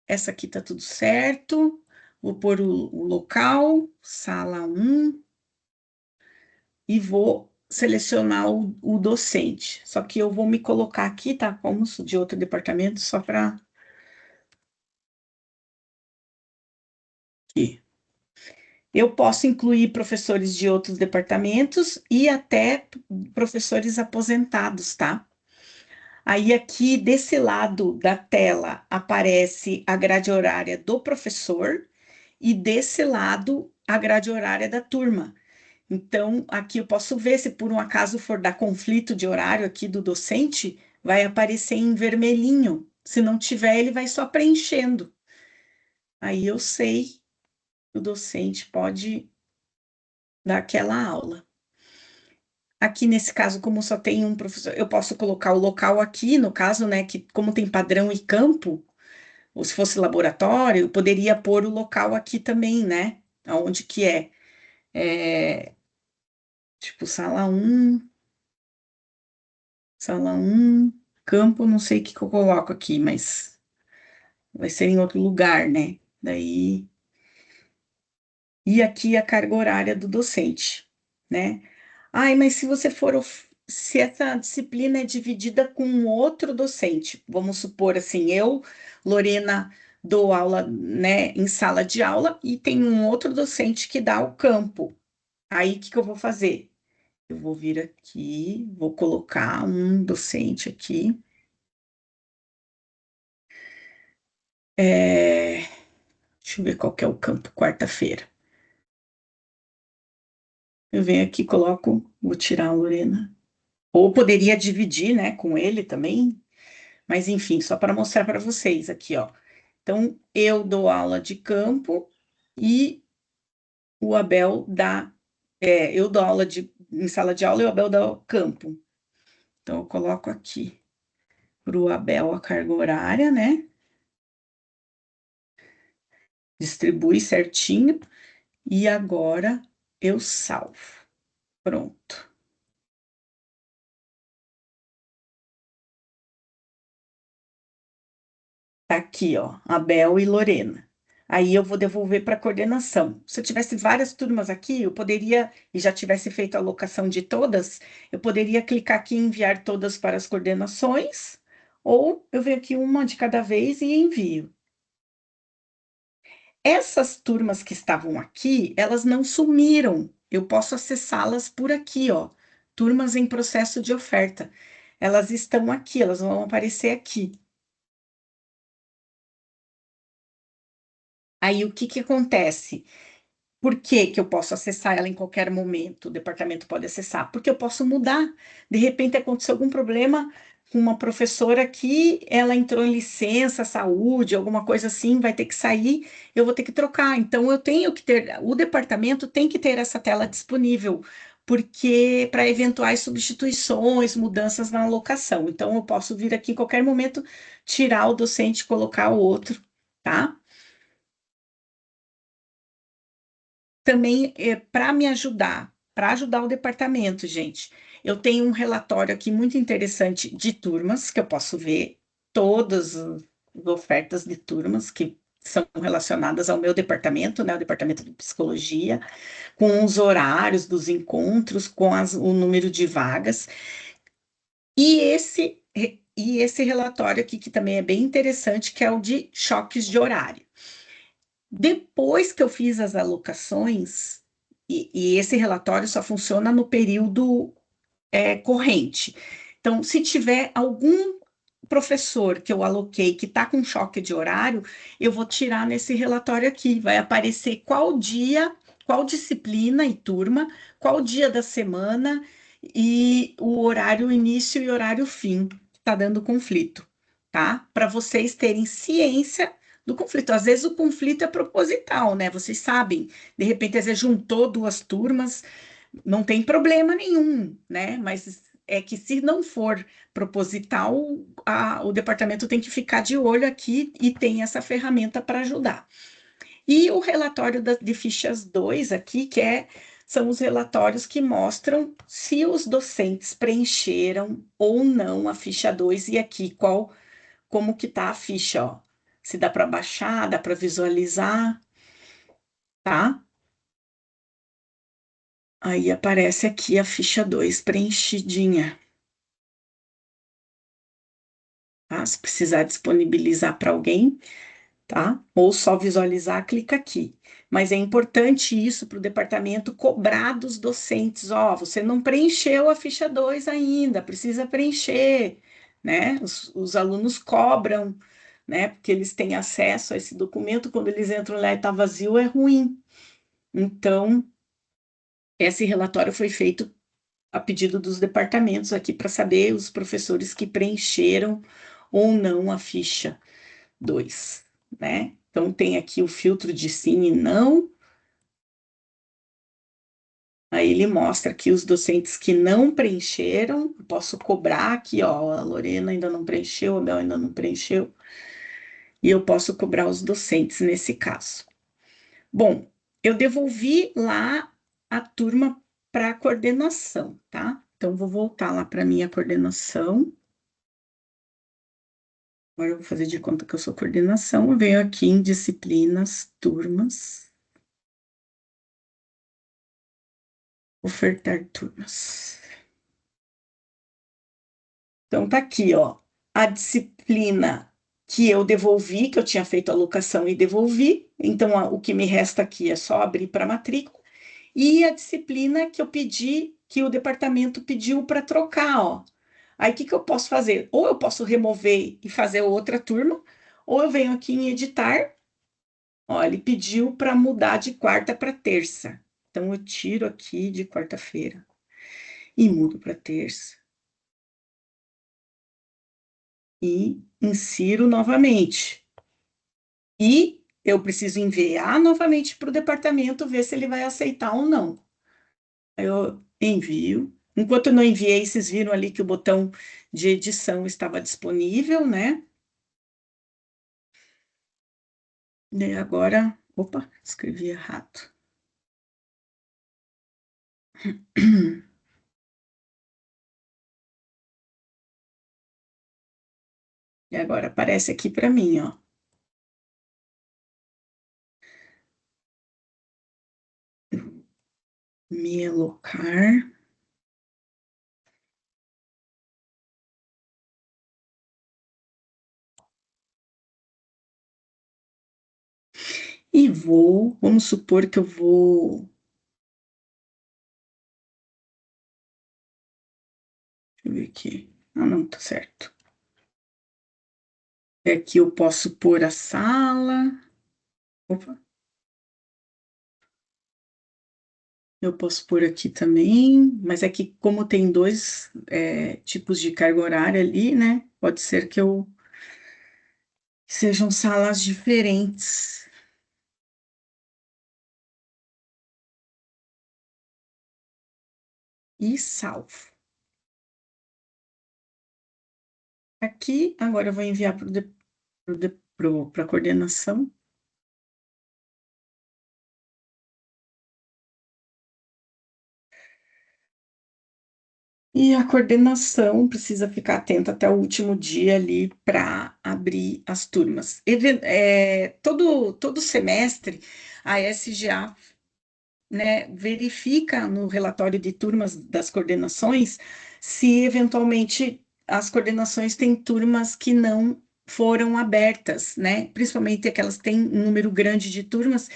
essa aqui tá tudo certo. Vou pôr o local, sala 1, e vou selecionar o docente. Só que eu vou me colocar aqui, tá? Como sou de outro departamento, só para aqui. Eu posso incluir professores de outros departamentos e até professores aposentados, tá? Aí aqui desse lado da tela aparece a grade horária do professor e desse lado a grade horária da turma. Então, aqui eu posso ver se por um acaso for dar conflito de horário aqui do docente, vai aparecer em vermelhinho. Se não tiver, ele vai só preenchendo. Aí eu sei que o docente pode dar aquela aula. Aqui nesse caso, como só tem um professor, eu posso colocar o local aqui, no caso, né, que como tem padrão e campo, ou se fosse laboratório, eu poderia pôr o local aqui também, né? Aonde que é? Tipo, sala um, campo, não sei o que que eu coloco aqui, mas vai ser em outro lugar, né? Daí, e aqui a carga horária do docente, né? Ai, mas se você for, se essa disciplina é dividida com outro docente, vamos supor assim, eu, Lorena, dou aula, né, em sala de aula e tem um outro docente que dá o campo. Aí, o que que eu vou fazer? Eu vou vir aqui, vou colocar um docente aqui. Deixa eu ver qual que é o campo, quarta-feira. Eu venho aqui, coloco, vou tirar a Lorena. Ou poderia dividir, né, com ele também, mas enfim, só para mostrar para vocês aqui, ó. Então, eu dou aula de campo e o Abel dá, eu dou aula em sala de aula e o Abel dá o campo. Então, eu coloco aqui para o Abel a carga horária, né? Distribui certinho e agora eu salvo. Pronto. Tá aqui, ó, Abel e Lorena. Aí eu vou devolver para a coordenação. Se eu tivesse várias turmas aqui, eu poderia, e já tivesse feito a alocação de todas, eu poderia clicar aqui e enviar todas para as coordenações, ou eu venho aqui uma de cada vez e envio. Essas turmas que estavam aqui, elas não sumiram. Eu posso acessá-las por aqui, ó. Turmas em processo de oferta. Elas estão aqui, elas vão aparecer aqui. Aí o que que acontece? Por que que eu posso acessar ela em qualquer momento? O departamento pode acessar? Porque eu posso mudar. De repente aconteceu algum problema com uma professora aqui, ela entrou em licença, saúde, alguma coisa assim, vai ter que sair, eu vou ter que trocar. Então eu tenho que ter, o departamento tem que ter essa tela disponível, porque para eventuais substituições, mudanças na alocação. Então eu posso vir aqui em qualquer momento, tirar o docente e colocar o outro, tá? Também para ajudar o departamento, gente. Eu tenho um relatório aqui muito interessante de turmas, que eu posso ver todas as ofertas de turmas que são relacionadas ao meu departamento, né, o departamento de psicologia, com os horários dos encontros, com o número de vagas. E esse relatório aqui, que também é bem interessante, que é o de choques de horário. Depois que eu fiz as alocações, e esse relatório só funciona no período corrente. Então, se tiver algum professor que eu aloquei que está com choque de horário, eu vou tirar nesse relatório aqui. Vai aparecer qual dia, qual disciplina e turma, qual dia da semana e o horário início e horário fim que está dando conflito, tá? Para vocês terem ciência do conflito. Às vezes o conflito é proposital, né? Vocês sabem, de repente, às vezes juntou duas turmas, não tem problema nenhum, né? Mas é que se não for proposital, o departamento tem que ficar de olho aqui e tem essa ferramenta para ajudar. E o relatório de fichas 2 aqui, são os relatórios que mostram se os docentes preencheram ou não a ficha 2 e aqui como que está a ficha, ó. se dá para baixar, dá para visualizar, tá? Aí aparece aqui a ficha 2 preenchidinha, tá? Se precisar disponibilizar para alguém, tá? Ou só visualizar, clica aqui. Mas é importante isso para o departamento cobrar dos docentes. Ó, você não preencheu a ficha 2 ainda, precisa preencher, né? Os alunos cobram, né? Porque eles têm acesso a esse documento, quando eles entram lá e está vazio, é ruim. Então, esse relatório foi feito a pedido dos departamentos aqui para saber os professores que preencheram ou não a ficha 2, né? Então, tem aqui o filtro de sim e não. Aí ele mostra aqui os docentes que não preencheram. Posso cobrar aqui, ó, a Lorena ainda não preencheu, a Bel ainda não preencheu. E eu posso cobrar os docentes nesse caso. Bom, eu devolvi lá a turma para a coordenação, tá? Então, vou voltar lá para a minha coordenação. Agora eu vou fazer de conta que eu sou coordenação. Eu venho aqui em disciplinas, turmas, ofertar turmas. Então, tá aqui, ó, a disciplina que eu devolvi, que eu tinha feito a alocação e devolvi. Então, o que me resta aqui é só abrir para matrícula. E a disciplina que eu pedi, que o departamento pediu para trocar, ó. Aí, o que que eu posso fazer? Ou eu posso remover e fazer outra turma, ou eu venho aqui em editar. Ó, ele pediu para mudar de quarta para terça. Então, eu tiro aqui de quarta-feira e mudo para terça. E insiro novamente. E eu preciso enviar novamente para o departamento, ver se ele vai aceitar ou não. Eu envio. Enquanto eu não enviei, vocês viram ali que o botão de edição estava disponível, né? E agora, opa, escrevi errado. E agora aparece aqui para mim, ó. Me alocar. E vamos supor que eu vou. Deixa eu ver aqui. Ah, não, tá certo. Aqui eu posso pôr a sala. Opa, eu posso pôr aqui também, mas é que como tem dois tipos de carga horária ali, né? Pode ser que sejam salas diferentes. E salvo. Aqui, agora eu vou enviar para a coordenação. E a coordenação precisa ficar atenta até o último dia ali para abrir as turmas. Todo semestre, a SGA, né, verifica no relatório de turmas das coordenações se eventualmente as coordenações têm turmas que não foram abertas, né? Principalmente aquelas que têm um número grande de turmas.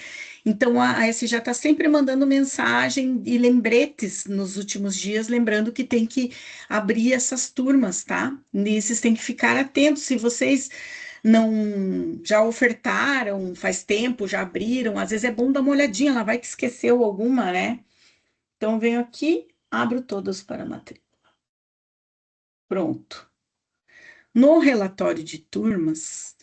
Então a SGA está sempre mandando mensagem e lembretes nos últimos dias, lembrando que tem que abrir essas turmas, tá? E vocês têm que ficar atentos. Se vocês não já ofertaram faz tempo, já abriram, às vezes é bom dar uma olhadinha, ela vai que esqueceu alguma, né? Então venho aqui, abro todas para matrícula. Pronto. No relatório de turmas,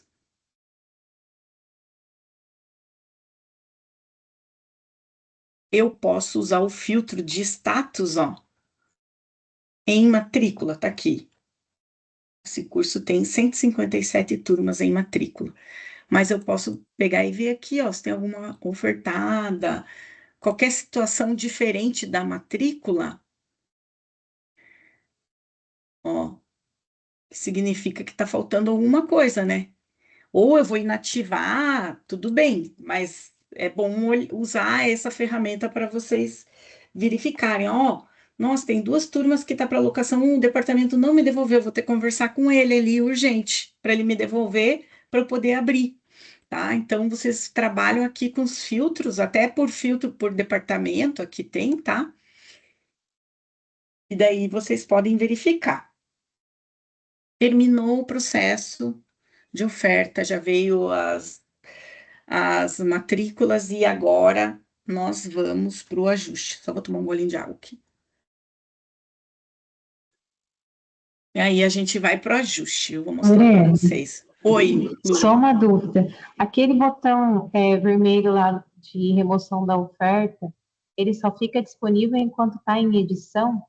eu posso usar o filtro de status, ó, em matrícula, tá aqui. Esse curso tem 157 turmas em matrícula, mas eu posso pegar e ver aqui, ó, se tem alguma ofertada, qualquer situação diferente da matrícula, ó, significa que está faltando alguma coisa, né? Ou eu vou inativar, tudo bem, mas é bom usar essa ferramenta para vocês verificarem. Ó, nossa, tem duas turmas que tá para alocação, o departamento não me devolveu, vou ter que conversar com ele ali urgente para ele me devolver para eu poder abrir. Tá? Então, vocês trabalham aqui com os filtros, até por filtro por departamento, aqui tem, tá? E daí vocês podem verificar. Terminou o processo de oferta, já veio as matrículas e agora nós vamos para o ajuste. Só vou tomar um golinho de água aqui. E aí a gente vai para o ajuste. Eu vou mostrar para
Lorena,
vocês. Oi,
só
Lu.
uma dúvida. Aquele botão vermelho lá de remoção da oferta, ele só fica disponível enquanto está em edição?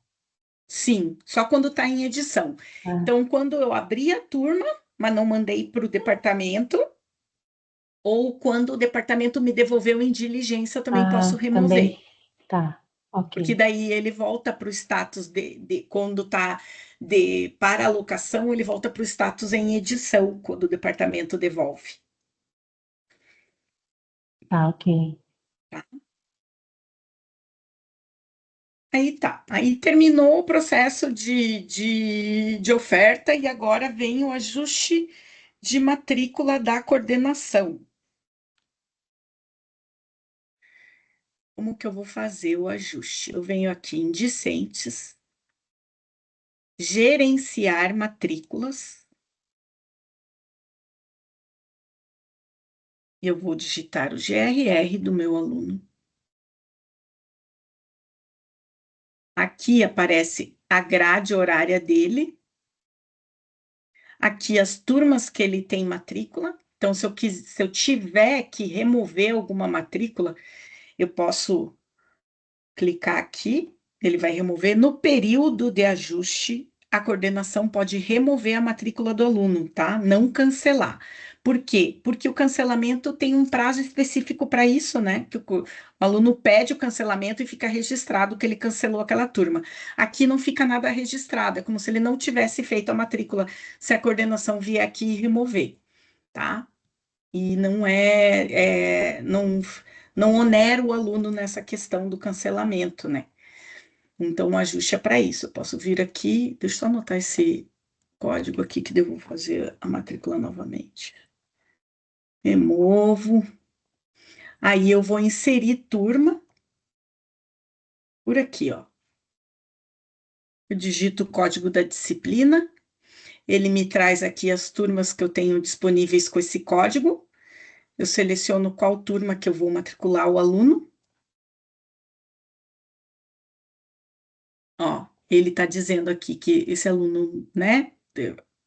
Sim, só quando está em edição.
Ah,
Então, quando eu abri a turma, mas não mandei para o departamento, ou quando o departamento me devolveu em diligência, eu também posso
também
remover.
tá.
Porque
Ok.
daí ele volta para o status quando está para alocação, ele volta para o status em edição, quando o departamento devolve.
Tá, ok.
Tá? Aí tá. Aí terminou o processo de oferta e agora vem o ajuste de matrícula da coordenação. Como que eu vou fazer o ajuste? Eu venho aqui em discentes, gerenciar matrículas, e eu vou digitar o GRR do meu aluno. Aqui aparece a grade horária dele, aqui as turmas que ele tem matrícula. Então, se eu tiver que remover alguma matrícula, eu posso clicar aqui, ele vai remover. No período de ajuste, a coordenação pode remover a matrícula do aluno, tá? Não cancelar. Por quê? Porque o cancelamento tem um prazo específico para isso, né? Que o aluno pede o cancelamento e fica registrado que ele cancelou aquela turma. Aqui não fica nada registrado, é como se ele não tivesse feito a matrícula, se a coordenação vier aqui e remover, tá? E não onera o aluno nessa questão do cancelamento, né? Então, o ajuste é para isso. Eu posso vir aqui, deixa eu só anotar esse código aqui que devo fazer a matrícula novamente. Removo. Aí eu vou inserir turma por aqui, ó. Eu digito o código da disciplina, ele me traz aqui as turmas que eu tenho disponíveis com esse código. Eu seleciono qual turma que eu vou matricular o aluno. Ó, ele está dizendo aqui que esse aluno, né,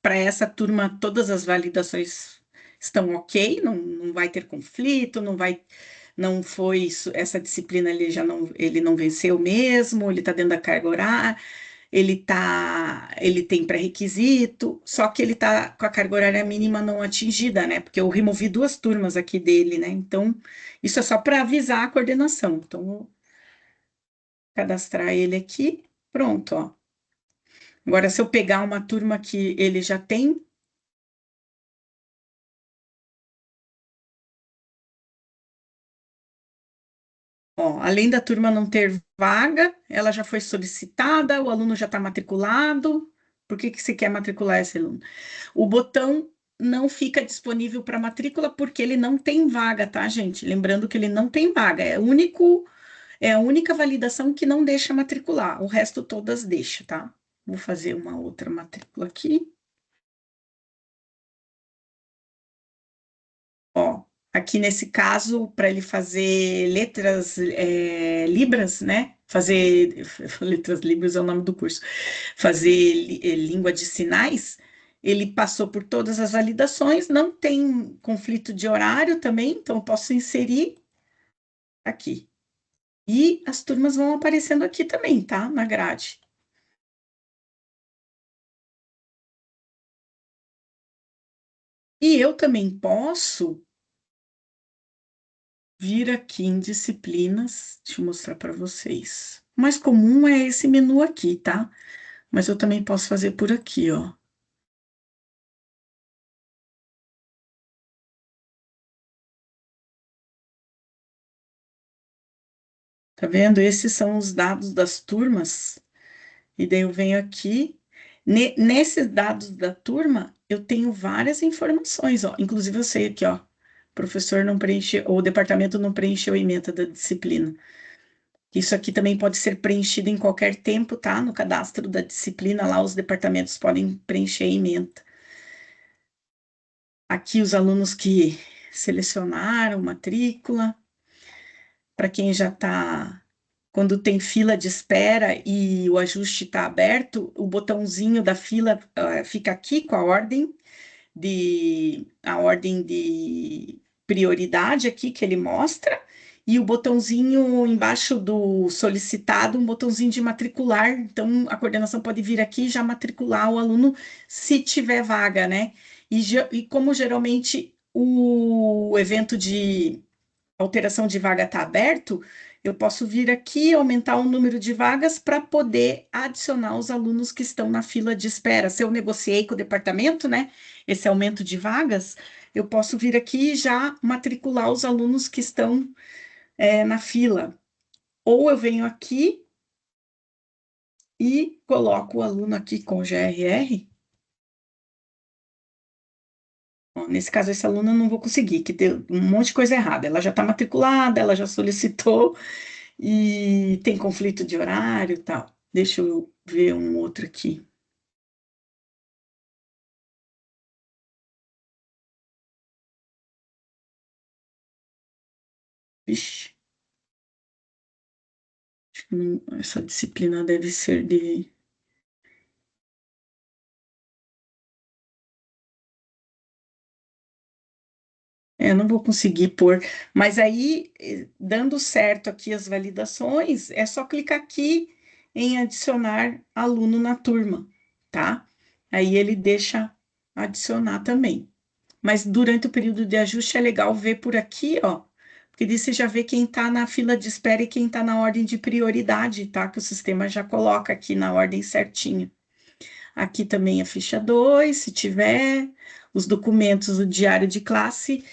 para essa turma, todas as validações estão ok, não vai ter conflito, não foi essa disciplina ele não venceu mesmo, ele está dentro da carga horária, ele tem pré-requisito, só que ele está com a carga horária mínima não atingida, né? Porque eu removi duas turmas aqui dele, né? Então, isso é só para avisar a coordenação. Então, vou cadastrar ele aqui, pronto, ó. Agora, se eu pegar uma turma que ele já tem, ó, além da turma não ter vaga, ela já foi solicitada, o aluno já está matriculado. Por que que você quer matricular esse aluno? O botão não fica disponível para matrícula porque ele não tem vaga, tá, gente? Lembrando que ele não tem vaga, é a única validação que não deixa matricular, o resto todas deixam, tá? Vou fazer uma outra matrícula aqui. Ó, aqui nesse caso, para ele fazer letras libras, né? Fazer letras libras é o nome do curso. Fazer língua de sinais, ele passou por todas as validações, não tem conflito de horário também, então eu posso inserir aqui. E as turmas vão aparecendo aqui também, tá? Na grade. E eu também posso vir aqui em disciplinas, deixa eu mostrar para vocês. O mais comum é esse menu aqui, tá? Mas eu também posso fazer por aqui, ó. Tá vendo? Esses são os dados das turmas. E daí eu venho aqui. Nesses dados da turma, eu tenho várias informações, ó. Inclusive eu sei aqui, ó. O professor não preencheu, ou o departamento não preencheu a ementa da disciplina. Isso aqui também pode ser preenchido em qualquer tempo, tá? No cadastro da disciplina, lá os departamentos podem preencher a ementa. Aqui os alunos que selecionaram matrícula, para quem já está, quando tem fila de espera e o ajuste está aberto, o botãozinho da fila fica aqui com a ordem de prioridade aqui que ele mostra, e o botãozinho embaixo do solicitado, um botãozinho de matricular. Então, a coordenação pode vir aqui e já matricular o aluno se tiver vaga, né? E como geralmente o evento de alteração de vaga está aberto, eu posso vir aqui aumentar o número de vagas para poder adicionar os alunos que estão na fila de espera. Se eu negociei com o departamento, né, esse aumento de vagas, eu posso vir aqui e já matricular os alunos que estão na fila. Ou eu venho aqui e coloco o aluno aqui com GRR. Bom, nesse caso, esse aluno eu não vou conseguir, que deu um monte de coisa errada. Ela já está matriculada, ela já solicitou, e tem conflito de horário e tal. Deixa eu ver um outro aqui. Vixe, acho que essa disciplina deve ser de. Não vou conseguir pôr, mas aí, dando certo aqui as validações, é só clicar aqui em adicionar aluno na turma, tá? Aí ele deixa adicionar também. Mas durante o período de ajuste é legal ver por aqui, ó, porque daí você já vê quem está na fila de espera e quem está na ordem de prioridade, tá? Que o sistema já coloca aqui na ordem certinha. Aqui também a ficha 2, se tiver, os documentos, o diário de classe,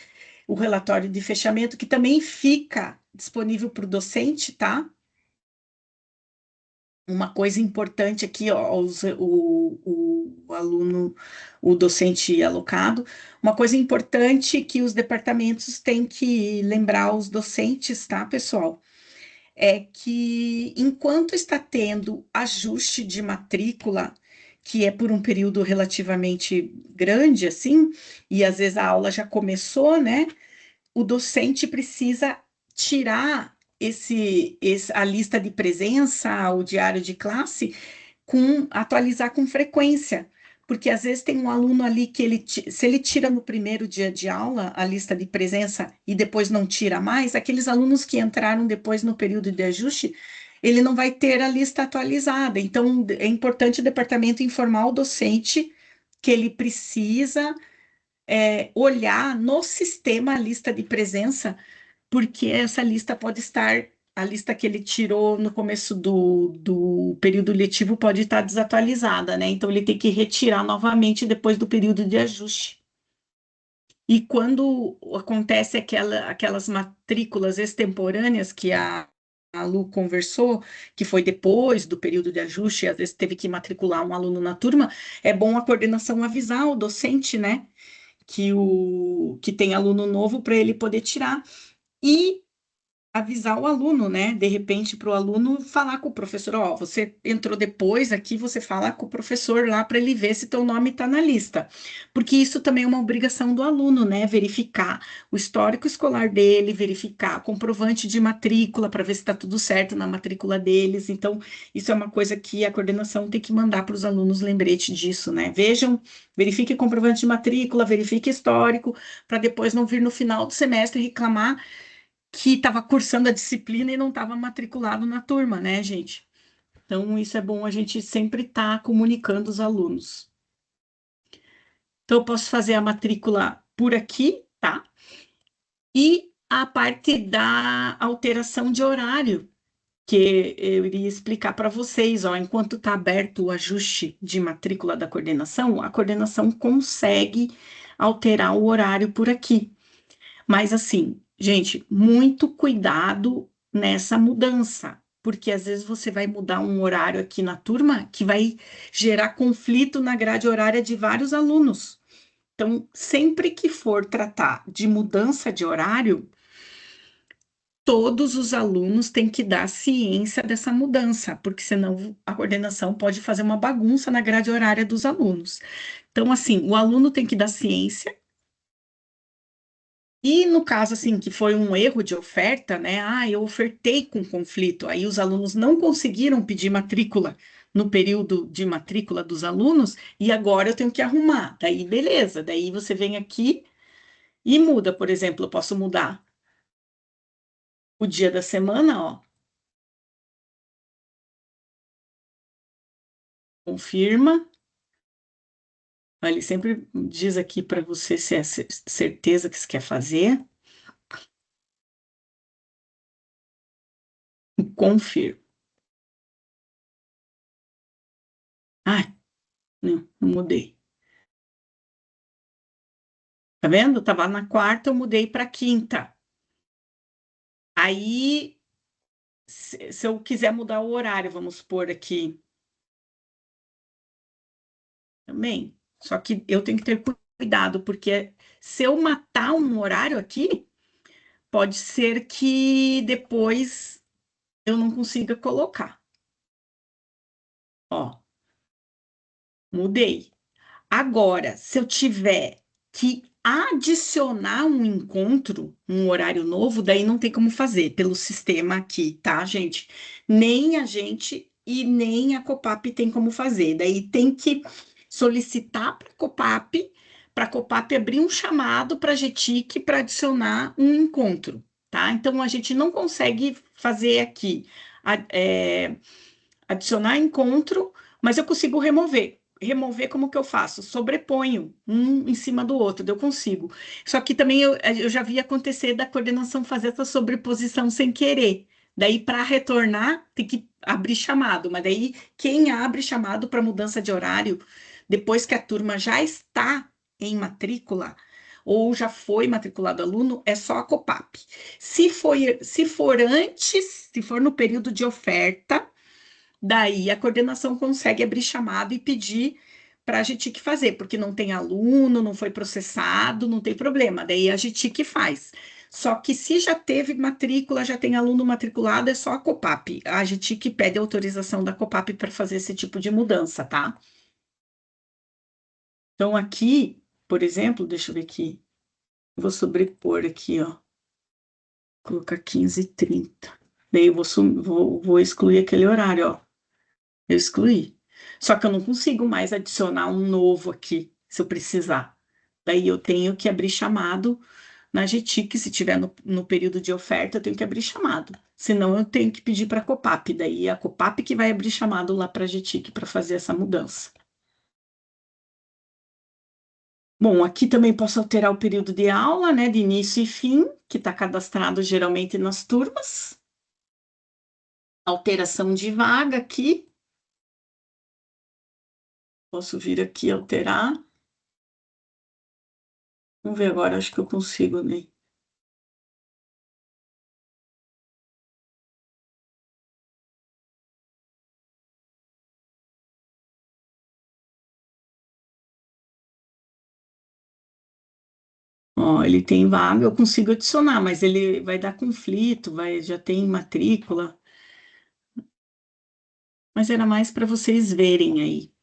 o relatório de fechamento, que também fica disponível para o docente, tá? Uma coisa importante aqui, ó, o aluno, o docente alocado, uma coisa importante que os departamentos têm que lembrar os docentes, tá, pessoal? É que enquanto está tendo ajuste de matrícula, que é por um período relativamente grande, assim, e às vezes a aula já começou, né? O docente precisa tirar a lista de presença, o diário de classe, atualizar com frequência. Porque às vezes tem um aluno ali que se ele tira no primeiro dia de aula a lista de presença e depois não tira mais, aqueles alunos que entraram depois no período de ajuste, ele não vai ter a lista atualizada. Então, é importante o departamento informar o docente que ele precisa olhar no sistema a lista de presença, porque essa lista pode estar, a lista que ele tirou no começo do período letivo pode estar desatualizada, né? Então ele tem que retirar novamente depois do período de ajuste. E quando acontece aquelas matrículas extemporâneas que a Lu conversou, que foi depois do período de ajuste, às vezes teve que matricular um aluno na turma, é bom a coordenação avisar o docente, né? Que tem aluno novo para ele poder tirar e avisar o aluno, né? De repente, para o aluno falar com o professor, ó, você entrou depois aqui, você fala com o professor lá para ele ver se teu nome está na lista. Porque isso também é uma obrigação do aluno, né? Verificar o histórico escolar dele, verificar comprovante de matrícula para ver se está tudo certo na matrícula deles. Então, isso é uma coisa que a coordenação tem que mandar para os alunos lembrete disso, né? Vejam, verifique comprovante de matrícula, verifique histórico, para depois não vir no final do semestre reclamar que estava cursando a disciplina e não estava matriculado na turma, né, gente? Então, isso é bom a gente sempre estar comunicando os alunos. Então, eu posso fazer a matrícula por aqui, tá? E a parte da alteração de horário, que eu iria explicar para vocês, ó, enquanto está aberto o ajuste de matrícula da coordenação, a coordenação consegue alterar o horário por aqui. Mas assim, gente, muito cuidado nessa mudança, porque às vezes você vai mudar um horário aqui na turma que vai gerar conflito na grade horária de vários alunos. Então, sempre que for tratar de mudança de horário, todos os alunos têm que dar ciência dessa mudança, porque senão a coordenação pode fazer uma bagunça na grade horária dos alunos. Então, assim, o aluno tem que dar ciência. E no caso, assim, que foi um erro de oferta, né? Ah, eu ofertei com conflito, aí os alunos não conseguiram pedir matrícula no período de matrícula dos alunos, e agora eu tenho que arrumar. Daí, beleza, daí você vem aqui e muda, por exemplo, eu posso mudar o dia da semana, ó, confirma. Ele sempre diz aqui para você se é certeza que você quer fazer, confirma. Ah, não mudei. Tá vendo? Tava na quarta, eu mudei para quinta. Aí, se eu quiser mudar o horário, vamos supor aqui também. Só que eu tenho que ter cuidado, porque se eu matar um horário aqui, pode ser que depois eu não consiga colocar. Ó, mudei. Agora, se eu tiver que adicionar um encontro, um horário novo, daí não tem como fazer pelo sistema aqui, tá, gente? Nem a gente e nem a Copap tem como fazer. Daí tem que solicitar para a Copap abrir um chamado para a GTIC para adicionar um encontro, tá? Então a gente não consegue fazer aqui. Adicionar encontro, mas eu consigo remover. Remover, como que eu faço? Sobreponho um em cima do outro, eu consigo. Só que também eu já vi acontecer da coordenação fazer essa sobreposição sem querer. Daí, para retornar, tem que abrir chamado. Mas daí, quem abre chamado para mudança de horário, depois que a turma já está em matrícula, ou já foi matriculado aluno, é só a COPAP. Se for antes, se for no período de oferta, daí a coordenação consegue abrir chamado e pedir para a GTIC fazer, porque não tem aluno, não foi processado, não tem problema. Daí a GTIC faz. Só que se já teve matrícula, já tem aluno matriculado, é só a COPAP. A GTIC pede autorização da COPAP para fazer esse tipo de mudança, tá? Então aqui, por exemplo, deixa eu ver aqui. Vou sobrepor aqui, ó. Colocar 15h30. Daí eu vou excluir aquele horário, ó. Eu excluí. Só que eu não consigo mais adicionar um novo aqui, se eu precisar. Daí eu tenho que abrir chamado na GTIC, se tiver no período de oferta, eu tenho que abrir chamado. Senão eu tenho que pedir para a Copap. Daí é a Copap que vai abrir chamado lá para a GTIC para fazer essa mudança. Bom, aqui também posso alterar o período de aula, né, de início e fim, que está cadastrado geralmente nas turmas. Alteração de vaga aqui. Posso vir aqui alterar. Vamos ver agora, acho que eu consigo, né? Ó, ele tem vaga, eu consigo adicionar, mas ele vai dar conflito, já tem matrícula. Mas era mais para vocês verem aí.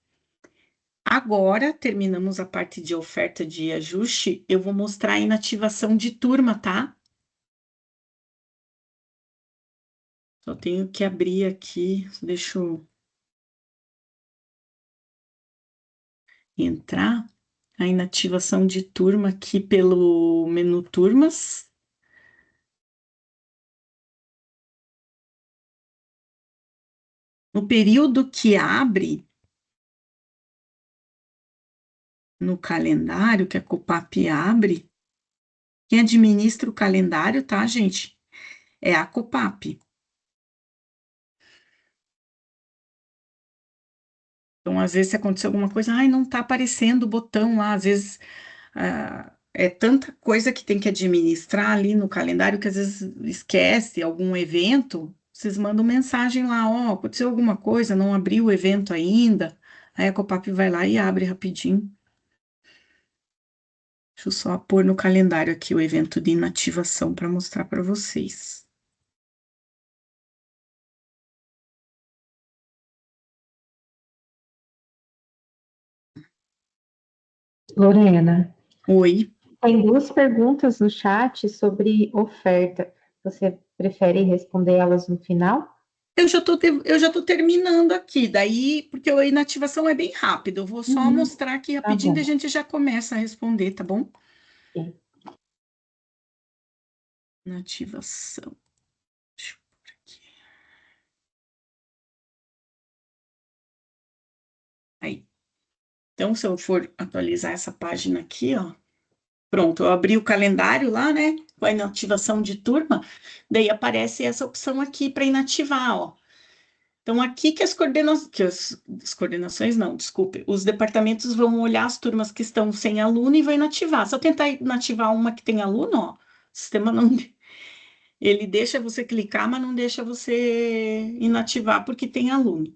Agora, terminamos a parte de oferta de ajuste, eu vou mostrar a inativação de turma, tá? Só tenho que abrir aqui, deixa eu entrar. A inativação de turma aqui pelo menu turmas. No período que abre no calendário, que a Copap abre, quem administra o calendário, tá, gente? É a Copap. Então, às vezes, se acontecer alguma coisa, ai, não tá aparecendo o botão lá, às vezes é tanta coisa que tem que administrar ali no calendário que às vezes esquece algum evento, vocês mandam mensagem lá, ó, aconteceu alguma coisa, não abriu o evento ainda. Aí a Copap vai lá e abre rapidinho. Deixa eu só pôr no calendário aqui o evento de inativação para mostrar para vocês.
Lorena,
Oi.
tem duas perguntas no chat sobre oferta. Você prefere responder elas no final?
Eu já tô terminando aqui, daí, porque a inativação é bem rápido. Eu vou só
Uhum,
mostrar aqui
tá
rapidinho e a
bom.
gente já começa a responder, tá bom?
Ok.
Inativação. Deixa eu pôr aqui. Aí. Então, se eu for atualizar essa página aqui, ó. Pronto, eu abri o calendário lá, né? Com a inativação de turma, daí aparece essa opção aqui para inativar, ó. Então, aqui que as coordenações, não, desculpe, os departamentos vão olhar as turmas que estão sem aluno e vai inativar. Se eu tentar inativar uma que tem aluno, ó, o sistema não, ele deixa você clicar, mas não deixa você inativar porque tem aluno.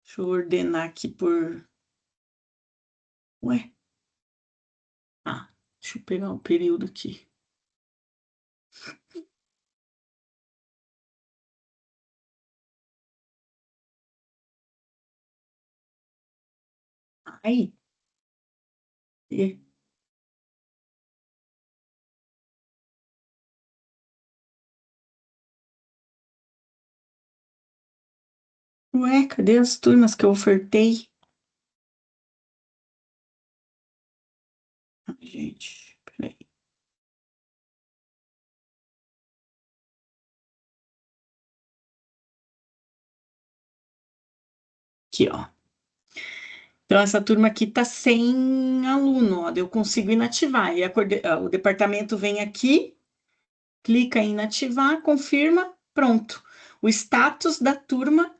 Deixa eu ordenar aqui por. Ué? Ah, deixa eu pegar o período aqui. Aí. E- Ué, cadê as turmas que eu ofertei? Ai, gente, peraí. Aqui, ó. Então, essa turma aqui está sem aluno, ó, eu consigo inativar. E o departamento vem aqui, clica em inativar, confirma, pronto. O status da turma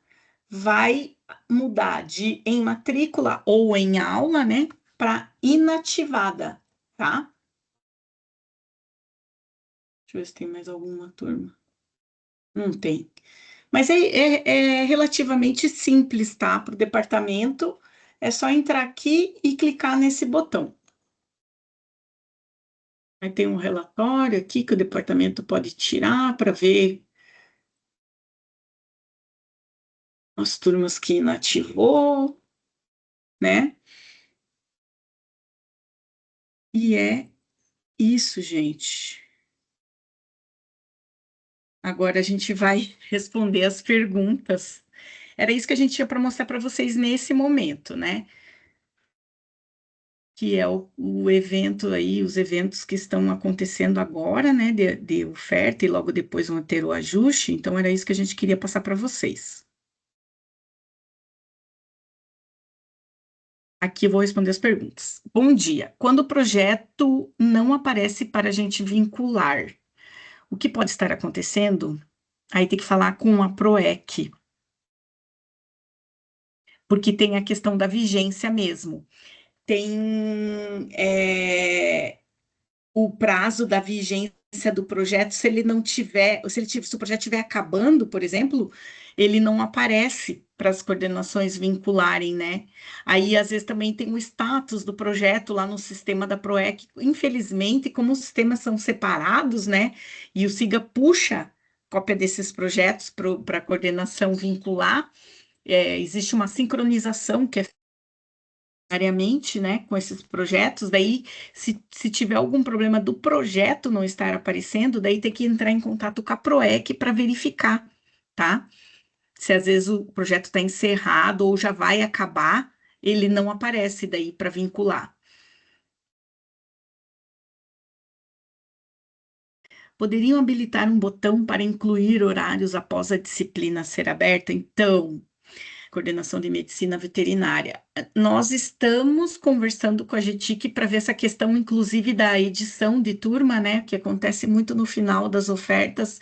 vai mudar de em matrícula ou em aula, né, para inativada, tá? Deixa eu ver se tem mais alguma turma. Não tem. Mas é relativamente simples, tá? Para o departamento, é só entrar aqui e clicar nesse botão. Aí tem um relatório aqui que o departamento pode tirar para ver as turmas que inativou, né? E é isso, gente. Agora a gente vai responder as perguntas. Era isso que a gente tinha para mostrar para vocês nesse momento, né? Que é o evento aí, os eventos que estão acontecendo agora, né? De oferta e logo depois vão ter o ajuste. Então era isso que a gente queria passar para vocês. Aqui eu vou responder as perguntas. Bom dia. Quando o projeto não aparece para a gente vincular, o que pode estar acontecendo? Aí tem que falar com a PROEC, porque tem a questão da vigência mesmo. Tem o prazo da vigência do projeto, se ele não tiver, se o projeto estiver acabando, por exemplo, ele não aparece para as coordenações vincularem, né? Aí, às vezes, também tem o status do projeto lá no sistema da PROEC. Infelizmente, como os sistemas são separados, né? E o SIGA puxa cópia desses projetos para a coordenação vincular, existe uma sincronização que é diariamente, né, com esses projetos, daí, se tiver algum problema do projeto não estar aparecendo, daí tem que entrar em contato com a PROEC para verificar, tá? Se às vezes o projeto está encerrado ou já vai acabar, ele não aparece daí para vincular. Poderiam habilitar um botão para incluir horários após a disciplina ser aberta? Então, coordenação de medicina veterinária. Nós estamos conversando com a GTIC para ver essa questão, inclusive, da edição de turma, né, que acontece muito no final das ofertas,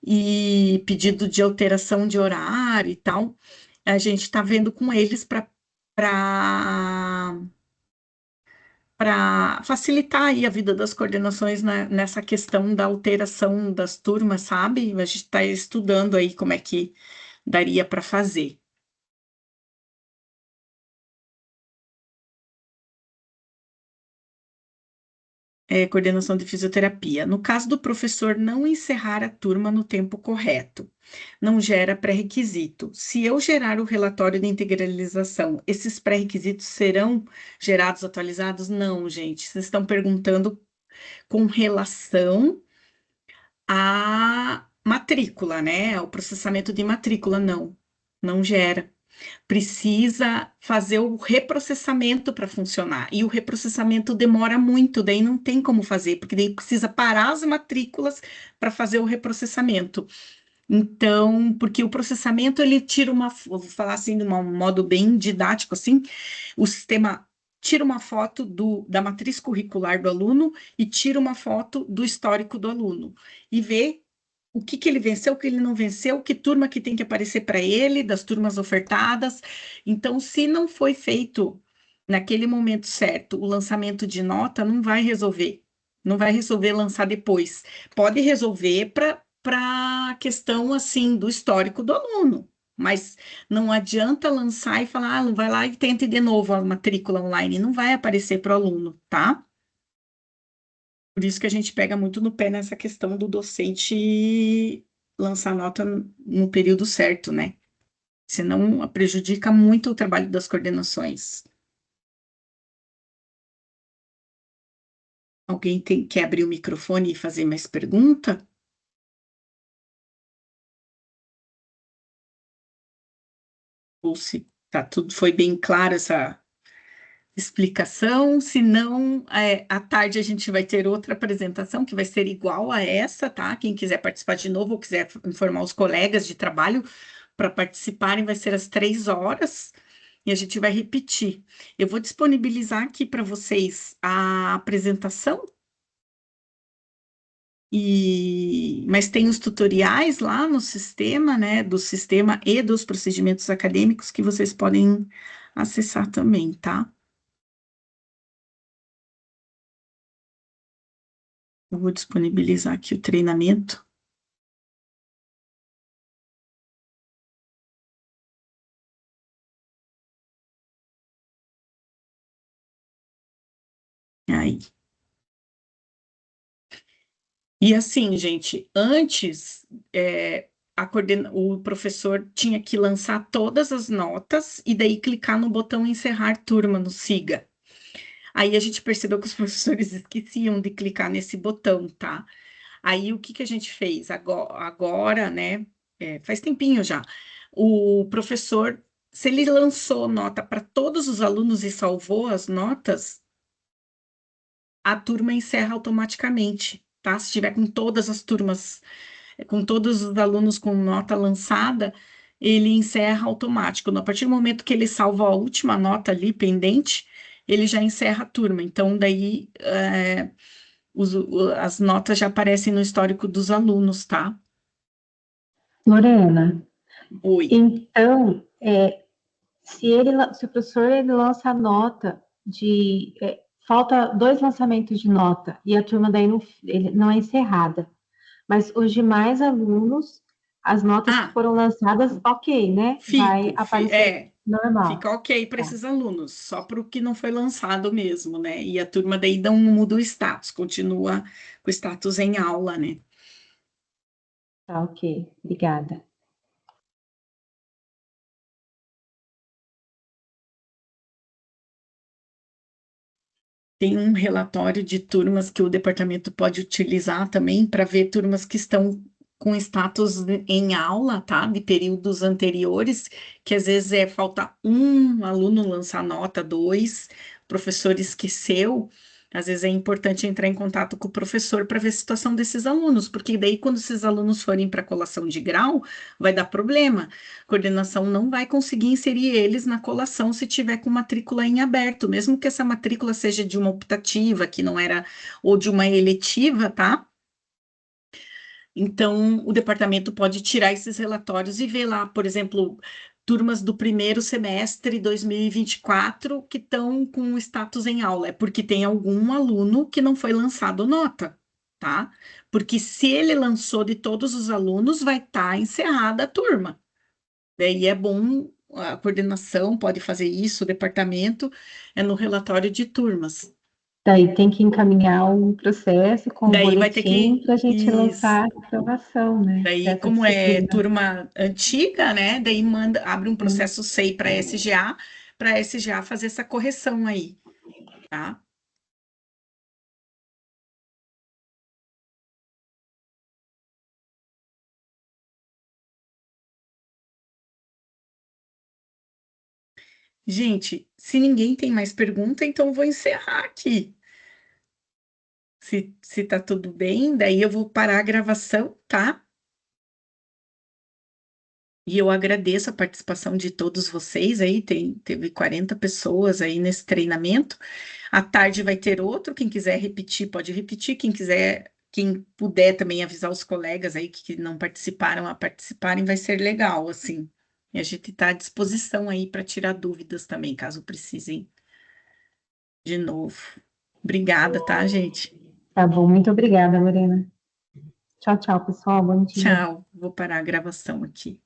e pedido de alteração de horário e tal. A gente está vendo com eles para para facilitar aí a vida das coordenações nessa questão da alteração das turmas, sabe? A gente está estudando aí como é que daria para fazer. Coordenação de fisioterapia. No caso do professor não encerrar a turma no tempo correto, não gera pré-requisito. Se eu gerar o relatório de integralização, esses pré-requisitos serão gerados, atualizados? Não, gente. Vocês estão perguntando com relação à matrícula, né? O processamento de matrícula, não. Não gera. Precisa fazer o reprocessamento para funcionar. E o reprocessamento demora muito, daí não tem como fazer, porque daí precisa parar as matrículas para fazer o reprocessamento. Então, porque o processamento ele tira vou falar assim de um modo bem didático assim, o sistema tira uma foto da matriz curricular do aluno e tira uma foto do histórico do aluno e vê o que que ele venceu, o que ele não venceu, que turma que tem que aparecer para ele, das turmas ofertadas. Então, se não foi feito naquele momento certo o lançamento de nota, não vai resolver. Não vai resolver lançar depois. Pode resolver para a questão assim do histórico do aluno, mas não adianta lançar e falar, vai lá e tente de novo a matrícula online, não vai aparecer para o aluno, tá? Por isso que a gente pega muito no pé nessa questão do docente lançar nota no período certo, né? Senão prejudica muito o trabalho das coordenações. Alguém quer abrir o microfone e fazer mais pergunta? Ou se tá tudo foi bem claro essa explicação? Se não, à tarde a gente vai ter outra apresentação que vai ser igual a essa, tá? Quem quiser participar de novo ou quiser informar os colegas de trabalho para participarem, vai ser às 3 horas e a gente vai repetir. Eu vou disponibilizar aqui para vocês a apresentação. Mas tem os tutoriais lá no sistema, né, do sistema e dos procedimentos acadêmicos que vocês podem acessar também, tá? Eu vou disponibilizar aqui o treinamento. Aí. E assim, gente, antes o professor tinha que lançar todas as notas e daí clicar no botão encerrar turma, no siga. Aí a gente percebeu que os professores esqueciam de clicar nesse botão, tá? Aí o que que a gente fez agora, né? Faz tempinho já. O professor, se ele lançou nota para todos os alunos e salvou as notas, a turma encerra automaticamente, tá? Se tiver com todas as turmas, com todos os alunos com nota lançada, ele encerra automático. A partir do momento que ele salva a última nota ali pendente, ele já encerra a turma. Então, daí as notas já aparecem no histórico dos alunos, tá?
Lorena,
Oi.
então, se o professor ele lança a nota falta dois lançamentos de nota e a turma daí ele não é encerrada, mas os demais alunos, as notas que
Ah,
foram lançadas, ok, né? Vai aparecer normal.
fica ok para
Tá,
esses alunos, só para o que não foi lançado mesmo, né? E a turma daí não muda o status, continua com o status em aula, né?
tá, ok. Obrigada.
Tem um relatório de turmas que o departamento pode utilizar também para ver turmas que estão com status em aula, tá? De períodos anteriores, que às vezes falta um aluno lançar nota, dois, o professor esqueceu. Às vezes é importante entrar em contato com o professor para ver a situação desses alunos, porque daí, quando esses alunos forem para colação de grau, vai dar problema. A coordenação não vai conseguir inserir eles na colação se tiver com matrícula em aberto, mesmo que essa matrícula seja de uma optativa, que não era, ou de uma eletiva, tá? Então, o departamento pode tirar esses relatórios e ver lá, por exemplo, turmas do primeiro semestre 2024 que estão com o status em aula, é porque tem algum aluno que não foi lançado nota, tá? Porque se ele lançou de todos os alunos, vai estar encerrada a turma. Daí é bom, a coordenação pode fazer isso, o departamento, é no relatório de turmas.
Daí tem que encaminhar um processo com o
Daí vai ter
boletim
que.
para a gente
Isso.
lançar a aprovação, né,
Daí,
dessa
como é
disciplina.
turma antiga, né? Daí manda, abre um processo SEI para a SGA fazer essa correção aí, tá? Gente, se ninguém tem mais pergunta, então eu vou encerrar aqui. Se tá tudo bem, daí eu vou parar a gravação, tá? E eu agradeço a participação de todos vocês aí, teve 40 pessoas aí nesse treinamento. À tarde vai ter outro, quem quiser repetir, pode repetir, quem quiser, quem puder também avisar os colegas aí que não participaram a participarem, vai ser legal, assim. E a gente está à disposição aí para tirar dúvidas também, caso precisem de novo. Obrigada, tá, gente?
Tá bom, muito obrigada, Lorena. Tchau, tchau, pessoal. Bom dia.
Tchau, vou parar a gravação aqui.